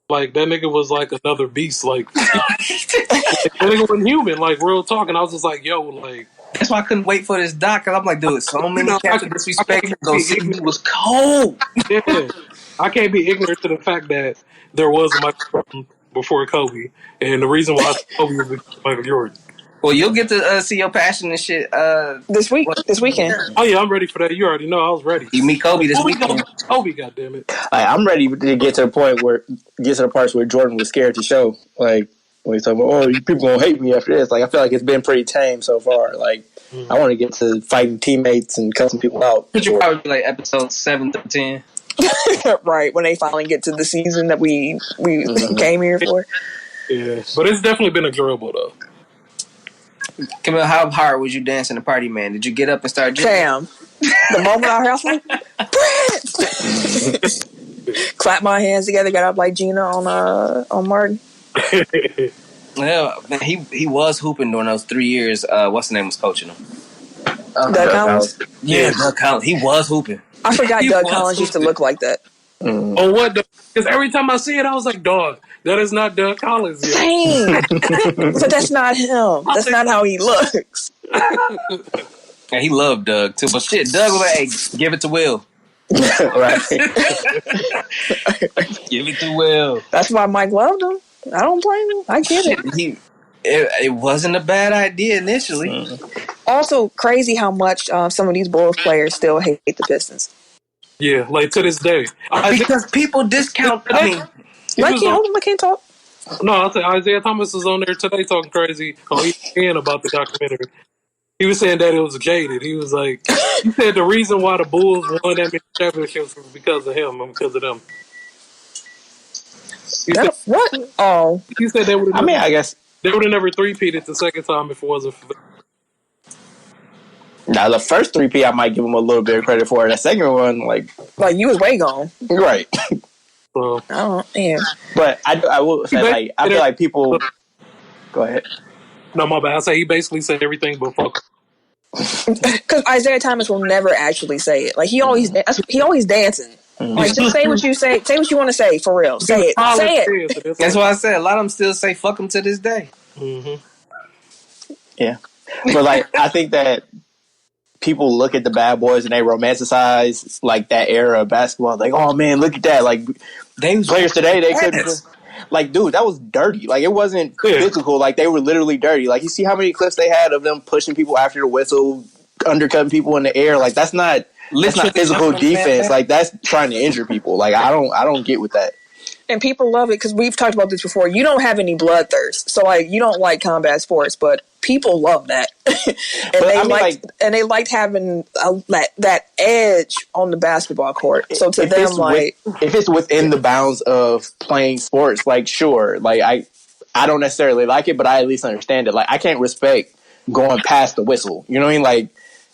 that nigga was like another beast, like that nigga was human, like real talk. And I was just like, yo, like, that's why I couldn't wait for this doc, because I'm like, dude, so many cats of disrespect. He was cold. Yeah. I can't be ignorant to the fact that there was a Michael Jordan before Kobe, and the reason why Kobe was Michael Jordan. Well, you'll get to see your passion and shit this weekend. Oh yeah, I'm ready for that. You already know I was ready. You meet Kobe this weekend. Kobe, goddammit. I'm ready to get to the point where parts where Jordan was scared to show. Like, when he's talking about, oh, you people gonna hate me after this. Like, I feel like it's been pretty tame so far. Like, I want to get to fighting teammates and cussing people out. Which will probably be like episode 7 through 10. Right, when they finally get to the season that we came here for. Yeah, but it's definitely been enjoyable though. Camille, how hard was you dancing the party, man? Did you get up and start jiggling? Damn. The moment I heard, I was like, Prince! Clap my hands together, got up like Gina on Martin. Yeah, man, he was hooping during those 3 years. What's the name was coaching him? Doug Collins. Yeah, Doug Collins. He was hooping. I forgot Doug Collins used to look like that. Oh, what? Because every time I see it, I was like, dog, that is not Doug Collins yet. Dang. So that's not him. That's not how he looks. And he loved Doug too. But shit, Doug was like, hey, give it to Will. Right. Give it to Will. That's why Mike loved him. I don't blame him. I get it. It wasn't a bad idea initially. Also, crazy how much some of these Bulls players still hate the Pistons. Yeah, like to this day. Because people discount. I mean, I can't talk. No, I said Isaiah Thomas was on there today talking crazy on ESPN about the documentary. He was saying that it was jaded. He was like, he said the reason why the Bulls won that many championships was because of him and because of them. What? Oh. He said they would have I guess they would have never three-peated the second time if it wasn't for them. Now, the first 3P, I might give him a little bit of credit for. The second one, like you was way gone. Right. So, yeah. But I will say, like, I feel like people... Go ahead. No, my bad. I say he basically said everything but fuck. Because Isaiah Thomas will never actually say it. Like, he always dancing. Mm-hmm. Like, just say what you say. Say what you want to say, for real. Say it. Say it. That's why I said a lot of them still say fuck him to this day. Mm-hmm. Yeah. But, like, I think that people look at the bad boys and they romanticize, like, that era of basketball. Like, oh, man, look at that. Like, players today, they couldn't... Like, dude, that was dirty. Like, it wasn't physical. Like, they were literally dirty. Like, you see how many clips they had of them pushing people after the whistle, undercutting people in the air. Like, that's not physical defense. Like, that's trying to injure people. Like, I don't get with that. And people love it because we've talked about this before. You don't have any bloodthirst, so like you don't like combat sports, but people love that, and they liked having that edge on the basketball court. So to them, if it's within the bounds of playing sports, like sure, like I don't necessarily like it, but I at least understand it. Like I can't respect going past the whistle. You know what I mean? Like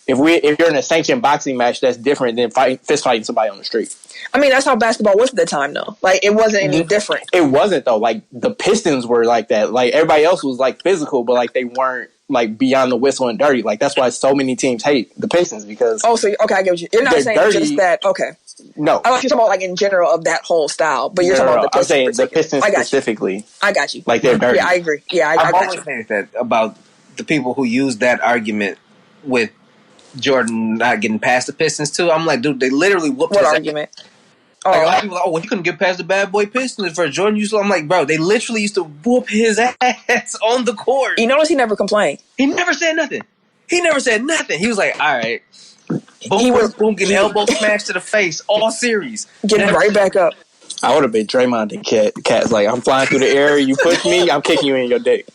if you're in a sanctioned boxing match, that's different than fist fighting somebody on the street. I mean, that's how basketball was at the time, though. Like, it wasn't any different. It wasn't, though. Like, the Pistons were like that. Like, everybody else was, like, physical, but, like, they weren't, like, beyond the whistle and dirty. Like, that's why so many teams hate the Pistons, because... Oh, so, okay, I get what you're not saying dirty. Just that... Okay. No. I thought you were talking about, like, in general of that whole style, but you're talking about the Pistons. I'm saying the Pistons specifically. I got you. Like, they're dirty. Yeah, I agree. Yeah, I got you. I've that about the people who use that argument with Jordan not getting past the Pistons, too. I'm like, dude, they literally whooped his argument? Like, a lot of people are like, well, you couldn't get past the bad boy Pistons for Jordan. I'm like, bro, they literally used to whoop his ass on the court. You notice he never complained. He never said nothing. He was like, all right. Boom, getting elbow smashed to the face all series. Getting right back up. I would have been Draymond and Cat's like, I'm flying through the air, you push me, I'm kicking you in your dick.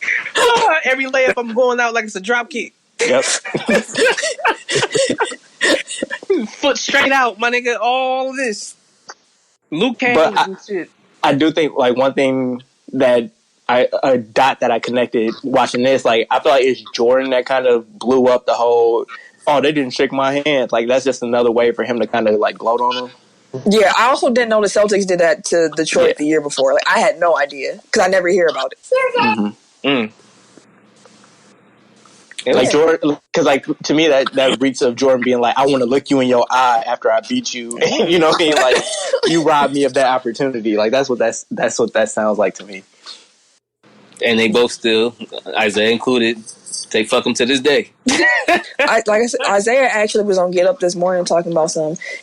Every layup, I'm going out like it's a drop kick. Yep. Foot straight out, my nigga, all this. Luke Cage and shit. I do think, like, one thing that a dot that I connected watching this, like, I feel like it's Jordan that kind of blew up the whole, oh, they didn't shake my hand. Like, that's just another way for him to kind of, like, gloat on them. Yeah, I also didn't know the Celtics did that to Detroit the year before. Like, I had no idea, because I never hear about it. Mm-hmm. Mm. Like Jordan, because like to me that reeks of Jordan being like, I want to look you in your eye after I beat you. You know what I mean? Like you robbed me of that opportunity. Like that's what that sounds like to me. And they both still, Isaiah included, they fuck them to this day. Like I said, Isaiah actually was on Get Up this morning talking about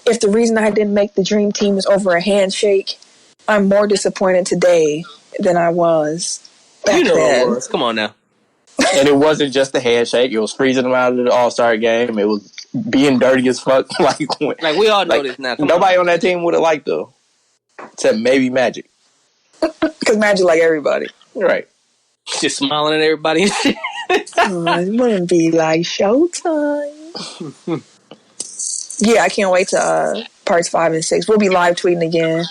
if the reason I didn't make the Dream Team is over a handshake, I'm more disappointed today than I was back then. It was. Come on now. And it wasn't just the handshake. It was freezing them out of the All-Star game. It was being dirty as fuck. Like we all know this now. Nobody on that team would have liked though, except maybe Magic. Because Magic like everybody. Right. Just smiling at everybody and shit. It wouldn't be like Showtime. Yeah, I can't wait to parts 5 and 6. We'll be live tweeting again.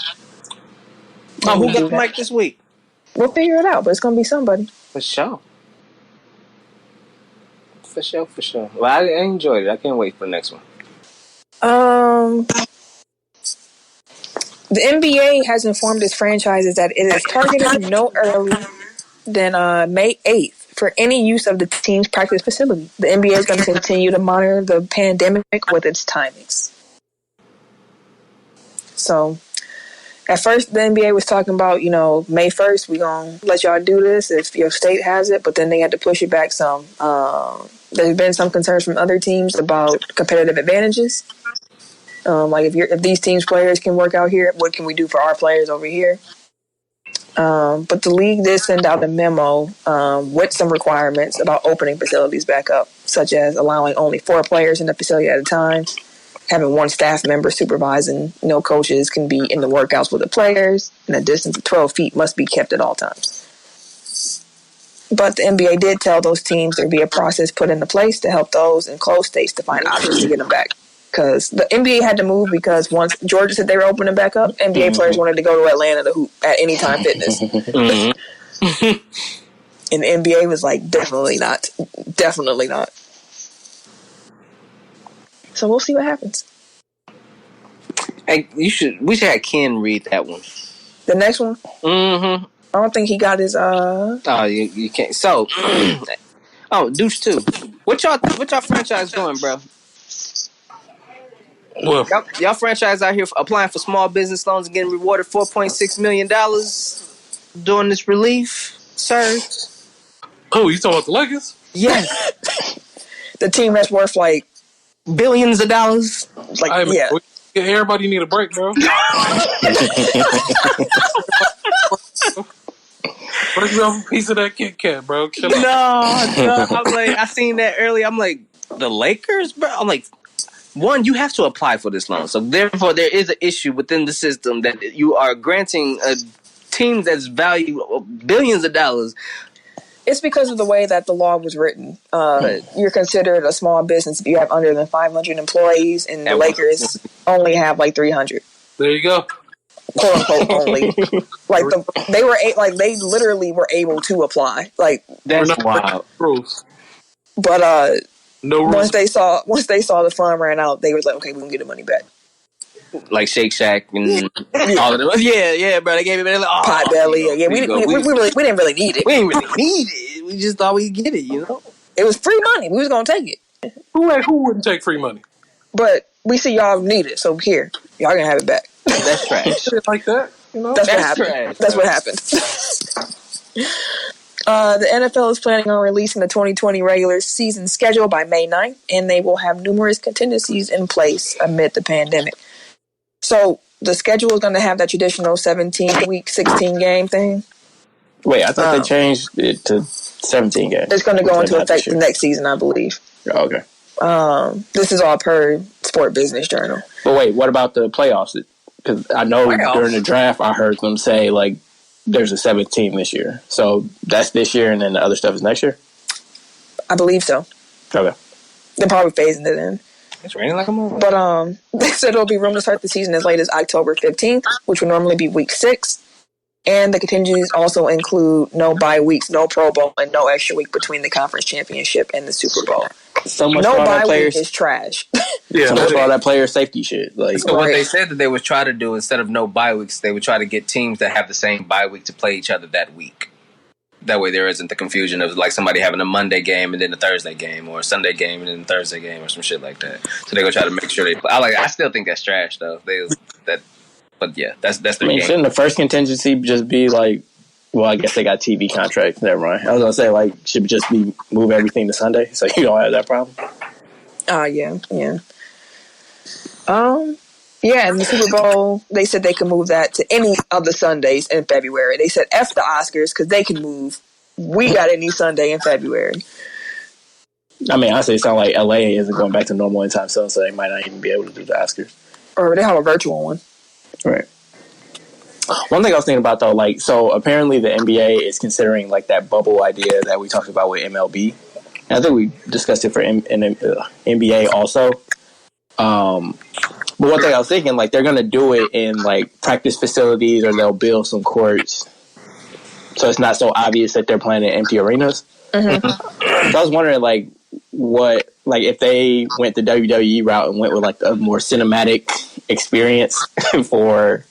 Who got the mic this week? We'll figure it out, but it's going to be somebody. For sure. Well, I enjoyed it. I can't wait for the next one. The NBA has informed its franchises that it is targeted no early than May 8th for any use of the team's practice facility. The NBA is going to continue to monitor the pandemic with its timings. So, at first, the NBA was talking about, May 1st, we're going to let y'all do this if your state has it, but then they had to push it back some. There's been some concerns from other teams about competitive advantages. Like if these teams' players can work out here, what can we do for our players over here? But the league did send out a memo with some requirements about opening facilities back up, such as allowing only 4 players in the facility at a time, having 1 staff member supervising. No coaches can be in the workouts with the players, and a distance of 12 feet must be kept at all times. But the NBA did tell those teams there'd be a process put into place to help those in closed states to find options to get them back. Because the NBA had to move because once Georgia said they were opening back up, NBA players wanted to go to Atlanta to hoop at Anytime Fitness. And the NBA was like, definitely not. Definitely not. So we'll see what happens. Hey, we should have Ken read that one. The next one? Mm-hmm. I don't think he got his Oh, you can't. So Deuce too. What y'all franchise doing, bro? Well, y'all franchise out here applying for small business loans and getting rewarded $4.6 million during this relief surge. Oh, you talking about the Lakers? Yes. The team that's worth like billions of dollars. Like, hey, man, everybody need a break, bro. Break me off a piece of that Kit Kat, bro. No. I'm like, I seen that earlier. I'm like, the Lakers, bro. I'm like, one, you have to apply for this loan. So therefore, there is an issue within the system that you are granting a team that's valued billions of dollars. It's because of the way that the law was written. You're considered a small business if you have under than 500 employees, and the Lakers only have like 300. There you go. Quote unquote only. They literally were able to apply. Like, that's wild. Rules. But no rules. once they saw the fund ran out, they was like, okay, we can get the money back. Like Shake Shack and all of them. Yeah, bro. They gave it like, Pot Belly. Yeah, we didn't really need it. We didn't really need it. We just thought we'd get it, It was free money. We was gonna take it. Who wouldn't take free money? But we see y'all need it, so here, y'all gonna have it back. That's trash. Shit like that, That's what happened. Trash. That's what happened. The NFL is planning on releasing the 2020 regular season schedule by May 9th, and they will have numerous contingencies in place amid the pandemic. So the schedule is going to have that traditional 17-week, 16-game thing. Wait, I thought they changed it to 17 games. It's going to go into effect the next season, I believe. Oh, okay. This is all per Sport Business Journal. But wait, what about the playoffs? Because I know during the draft, I heard them say, like, there's a 7th team this year. So that's this year, and then the other stuff is next year? I believe so. Okay. They're probably phasing it in. It's raining like a motherfucker. But they said there'll be room to start the season as late as October 15th, which would normally be week 6. And the contingencies also include no bye weeks, no Pro Bowl, and no extra week between the conference championship and the Super Bowl. So much no for all bye that players week is trash. Yeah, so much for all that player safety shit. Like, so what they said that they would try to do instead of no bye weeks, they would try to get teams that have the same bye week to play each other that week. That way there isn't the confusion of like somebody having a Monday game and then a Thursday game, or a Sunday game and then a Thursday game, or some shit like that. So they go try to make sure they play. I still think that's trash though. But yeah, that's their game. Shouldn't the first contingency just be like, well, I guess they got TV contracts. Never mind. I was gonna say like should just be move everything to Sunday so you don't have that problem. Yeah. Yeah, and the Super Bowl, they said they could move that to any of the Sundays in February. They said F the Oscars because they can move. We got any Sunday in February. I mean, honestly, it sounds like LA isn't going back to normal anytime soon, so they might not even be able to do the Oscars. Or they have a virtual one. Right. One thing I was thinking about, though, like, so apparently the NBA is considering, like, that bubble idea that we talked about with MLB. And I think we discussed it for NBA also. But one thing I was thinking, like, they're going to do it in, like, practice facilities or they'll build some courts. So it's not so obvious that they're playing in empty arenas. Mm-hmm. So I was wondering, like, what, like, if they went the WWE route and went with, like, a more cinematic experience for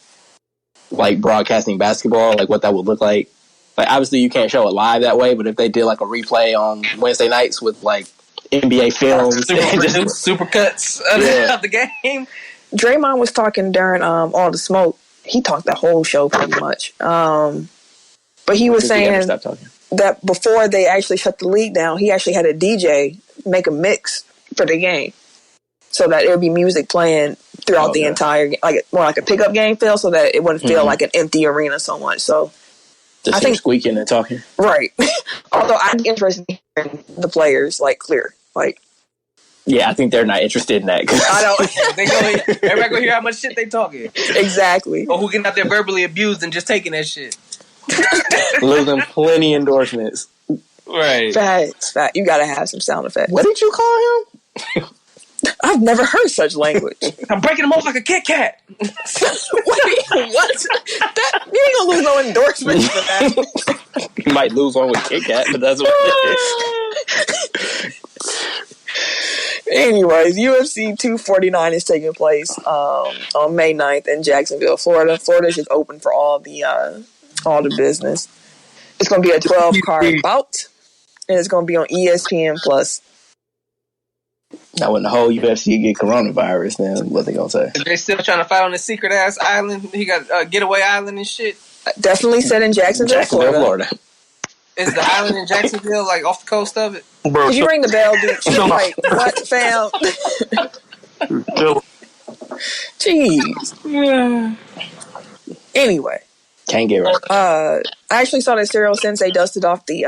like broadcasting basketball, like what that would look like. Like obviously you can't show it live that way, but if they did like a replay on Wednesday nights with like NBA films, super cuts of the game. Draymond was talking during All the Smoke. He talked the whole show pretty much. But he was saying that before they actually shut the league down, he actually had a DJ make a mix for the game, so that it would be music playing throughout the entire game, like more like a pickup game feel, so that it wouldn't feel like an empty arena so much. So I think squeaking and talking, right? Although I'm interested in hearing the players like clear, like. Yeah, I think they're not interested in that. I don't. Everybody gonna hear how much shit they talking. Exactly. Or who getting out there verbally abused and just taking that shit. Losing plenty endorsements. Right. Facts. You gotta have some sound effects. What did you call him? I've never heard such language. I'm breaking them off like a Kit Kat. Wait, what? You ain't gonna lose no endorsements for that. You might lose one with Kit Kat, but that's what it is. Anyways, UFC 249 is taking place on May 9th in Jacksonville, Florida. Florida's just open for all the business. It's going to be a 12-card bout, and it's going to be on ESPN+. Now, when the whole UFC get coronavirus, then what they going to say? They still trying to fight on this secret-ass island? He got Getaway Island and shit? Definitely set in Jacksonville, Florida. Is the island in Jacksonville, like, off the coast of it? Bro, did you ring the bell, dude? Like, what, fam? Jeez. Yeah. Anyway. Can't get right. I actually saw that Serial Sensei dusted off the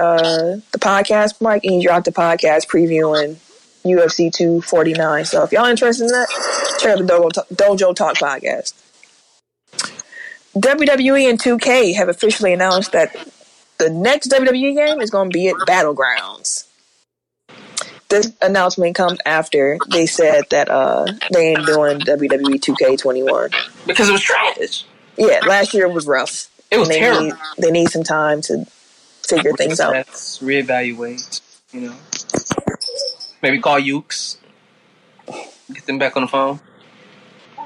podcast mic, and he dropped the podcast previewing UFC 249. So if y'all interested in that, check out the Dojo Talk podcast. WWE and 2K have officially announced that the next WWE game is going to be at Battlegrounds. This announcement comes after they said that they ain't doing WWE 2K21. Because it was trash. Yeah, last year was rough. It was terrible. They need some time to figure things out. Reevaluate, you know. Maybe call Ukes. Get them back on the phone.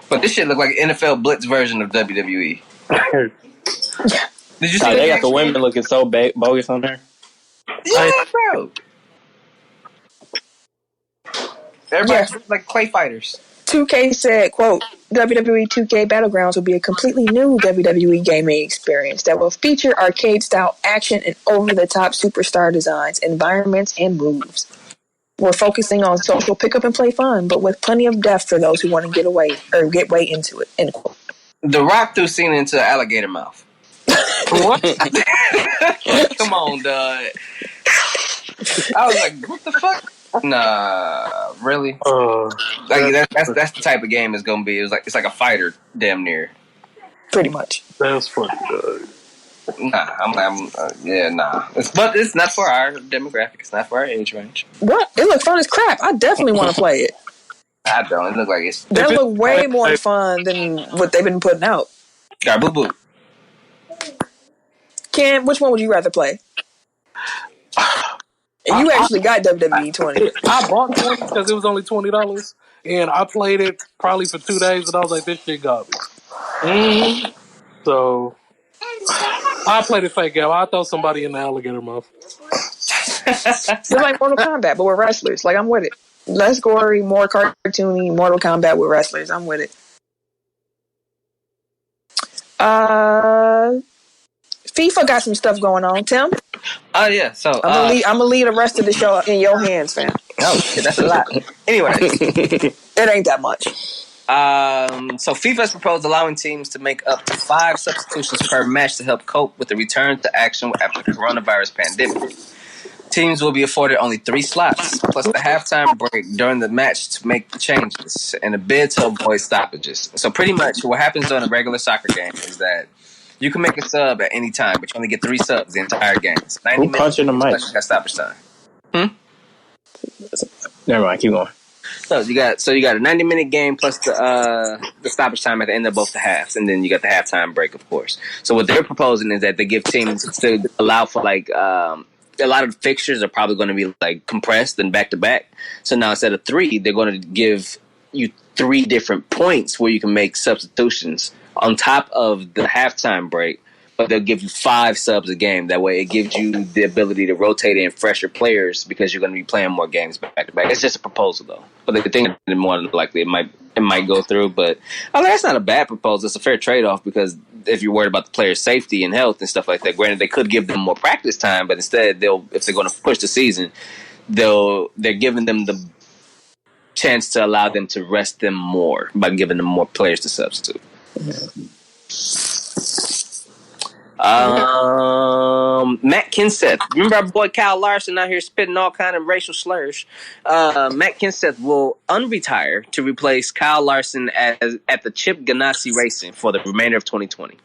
But this shit look like an NFL Blitz version of WWE. Did you see they got the women looking so bogus on there? Yeah, bro. Everybody's like clay fighters. 2K said, quote, WWE 2K Battlegrounds will be a completely new WWE gaming experience that will feature arcade-style action and over-the-top superstar designs, environments, and moves. We're focusing on social pick-up-and-play fun, but with plenty of depth for those who want to get way into it, end quote. The Rock threw Cena into an alligator mouth. What? Come on, dog. I was like, what the fuck? Nah, really? Like that's the type of game it's gonna be. It's like a fighter, damn near. Pretty much. That's funny, dog. Nah, nah. But it's not for our demographic. It's not for our age range. What? It looks fun as crap. I definitely want to play it. I don't. It looks like it's. That look way more fun than what they've been putting out. Got boo boo. Ken, which one would you rather play? And you actually got WWE 20. I bought 20 because it was only $20, and I played it probably for 2 days, and I was like, this shit got me. Mm-hmm. So I played it fake out. I throw somebody in the alligator mouth. It's like Mortal Kombat, but with wrestlers. Like, I'm with it. Less gory, more cartoony, Mortal Kombat with wrestlers. I'm with it. FIFA got some stuff going on, Tim. Oh yeah, so I'm gonna leave the rest of the show in your hands, fam. Oh shit, that's a lot. Anyway, it ain't that much. So FIFA's proposed allowing teams to make up to 5 substitutions per match to help cope with the return to action after the coronavirus pandemic. Teams will be afforded only 3 slots, plus the halftime break during the match to make the changes, and a bid to avoid stoppages. So pretty much what happens during a regular soccer game is that you can make a sub at any time, but you only get 3 subs the entire game. So 90 Who punching the mic? Plus you got stoppage time. Never mind, keep going. So you got a 90-minute game plus the stoppage time at the end of both the halves, and then you got the halftime break, of course. So what they're proposing is that they give teams to allow for like a lot of fixtures are probably going to be like compressed and back to back. So now instead of 3, they're going to give you 3 different points where you can make substitutions on top of the halftime break, but they'll give you 5 subs a game. That way it gives you the ability to rotate in fresher players because you're going to be playing more games back to back. It's just a proposal, though. But they think that more than likely it might go through. But that's not a bad proposal. It's a fair trade-off because if you're worried about the players' safety and health and stuff like that, granted, they could give them more practice time, but instead, if they're going to push the season, they're giving them the chance to allow them to rest them more by giving them more players to substitute. Matt Kenseth. Remember our boy Kyle Larson out here spitting all kind of racial slurs? Matt Kenseth will unretire to replace Kyle Larson at the Chip Ganassi Racing for the remainder of 2020.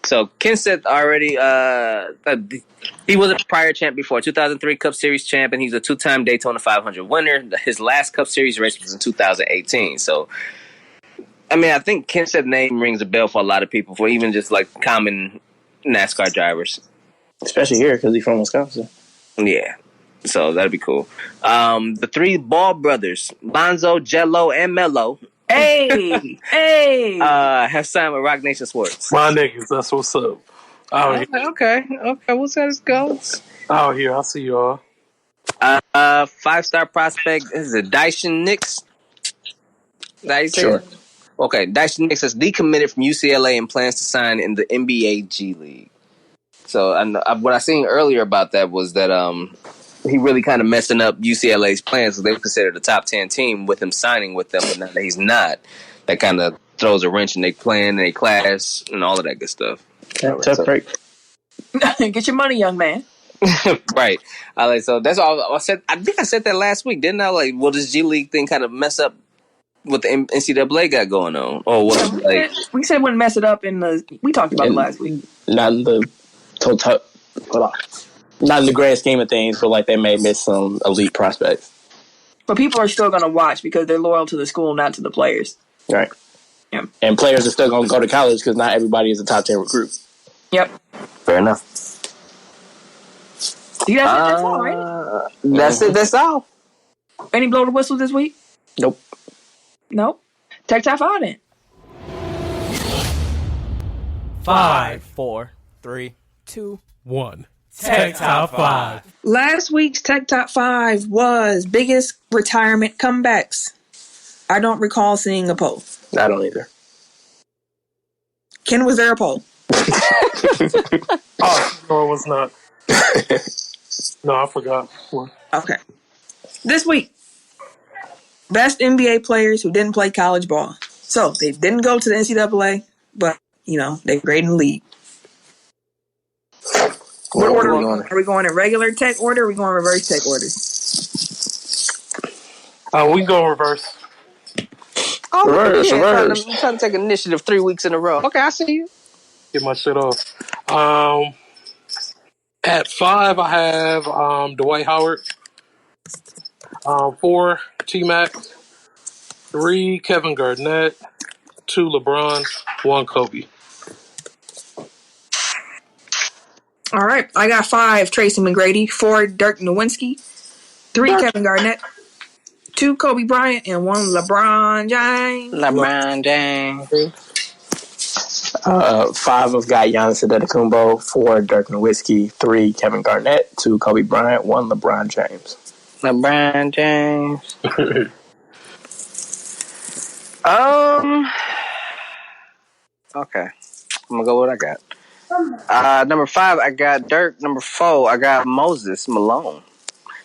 So Kenseth already he was a prior champ before, 2003 Cup Series champ, and he's a 2-time Daytona 500 winner. His last Cup Series race was in 2018. So, I mean, I think Kenseth's name rings a bell for a lot of people, for even just like common NASCAR drivers, especially here because he's from Wisconsin. Yeah, so that'd be cool. The 3 Ball brothers, Lonzo, Jello, and Mello. Hey, have signed with Rock Nation Sports. My niggas, that's what's up. Okay. What's that? Goes out here. I see y'all. 5-star prospect is it Dyson Nix? Sure. Okay, Dyson Nix has decommitted from UCLA and plans to sign in the NBA G League. So, what I seen earlier about that was that he really kind of messing up UCLA's plans because they were considered a top 10 team with him signing with them, but now that he's not, that kind of throws a wrench in their plan and their class and all of that good stuff. Tough break. Get your money, young man. Right. So that's all I said. I think I said that last week, didn't I? Like, will this G League thing kind of mess up what the NCAA got going on? Or what? Like, we said wouldn't mess it up we talked about it last week. Not in the total. Not in the grand scheme of things, but like they may miss some elite prospects. But people are still going to watch because they're loyal to the school, not to the players. Right. Yeah. And players are still going to go to college because not everybody is a top 10 recruit. Yep. Fair enough. That's all, right? That's it. That's all. Any blow the whistle this week? Nope. Tech Top 5 then. 5, 4, 3, 2, 1. Tech Top 5. Last week's Tech Top 5 was biggest retirement comebacks. I don't recall seeing a poll. I don't either. Ken, was there a poll? No, it was not. No, I forgot. Okay. This week, best NBA players who didn't play college ball. So they didn't go to the NCAA, but, they're great in the league. What order are we going? Are we going in regular tech order or are we going reverse tech order? We can go reverse. Oh, reverse. I'm trying to take initiative 3 weeks in a row. Okay, I see you. Get my shit off. At 5, I have Dwight Howard. 4, T-Mac. 3, Kevin Garnett. 2, LeBron. 1, Kobe. All right. I got 5, Tracy McGrady. 4, Dirk Nowitzki. 3, Kevin Garnett. 2, Kobe Bryant. And 1, LeBron James. 5 have got Giannis Antetokounmpo. 4, Dirk Nowitzki. 3, Kevin Garnett. 2, Kobe Bryant. 1, LeBron James. Okay. I'm gonna go with what I got. Number 5, I got Dirk. Number 4, I got Moses Malone.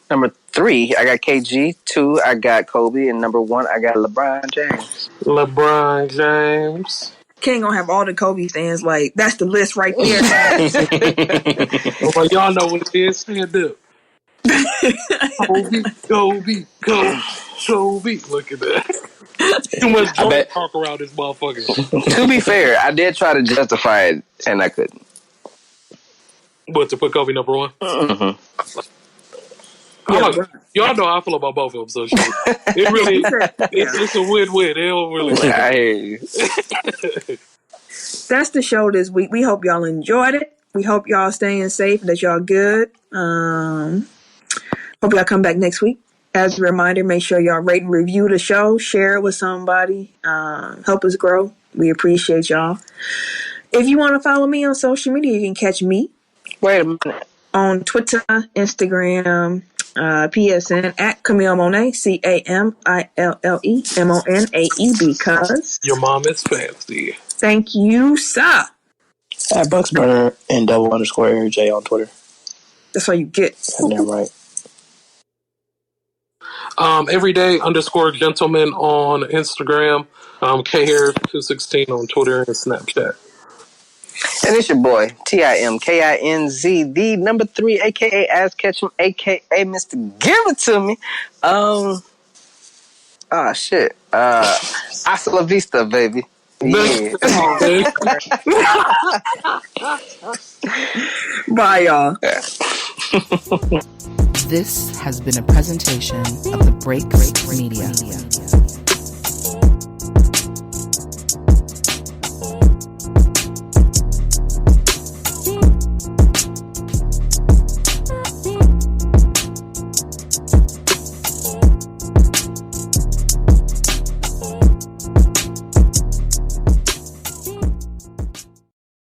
Number 3, I got KG. 2, I got Kobe. And number 1, I got LeBron James. LeBron James. King gonna have all the Kobe fans like, that's the list right there. Well, y'all know what it is. Stand up. Kobe. Look at that. Too much talk around this motherfucker. To be fair, I did try to justify it, and I couldn't. What, to put Kobe number 1? Mm-hmm. Y'all know how I feel about both of them, so shit. It really, it's a win-win. They don't really. I hear you. That's the show this week. We hope y'all enjoyed it. We hope y'all staying safe, that y'all good. Hope y'all come back next week. As a reminder, make sure y'all rate and review the show, share it with somebody, help us grow. We appreciate y'all. If you want to follow me on social media, you can catch me. Wait a minute. On Twitter, Instagram, PSN at Camille Monet, CAMILLEMONAE, because your mom is fancy. Thank you, sir. At Bucksburner and _J on Twitter. That's all you get. Damn right. Everyday _gentleman on Instagram. KHarris216 on Twitter and Snapchat. And it's your boy, TIMKINZ, the number 3, aka Ass Ketchum, aka Mr. Give It To Me. Shit. Hasta la vista, baby. Yeah. Bye, y'all. This has been a presentation of the Break Media.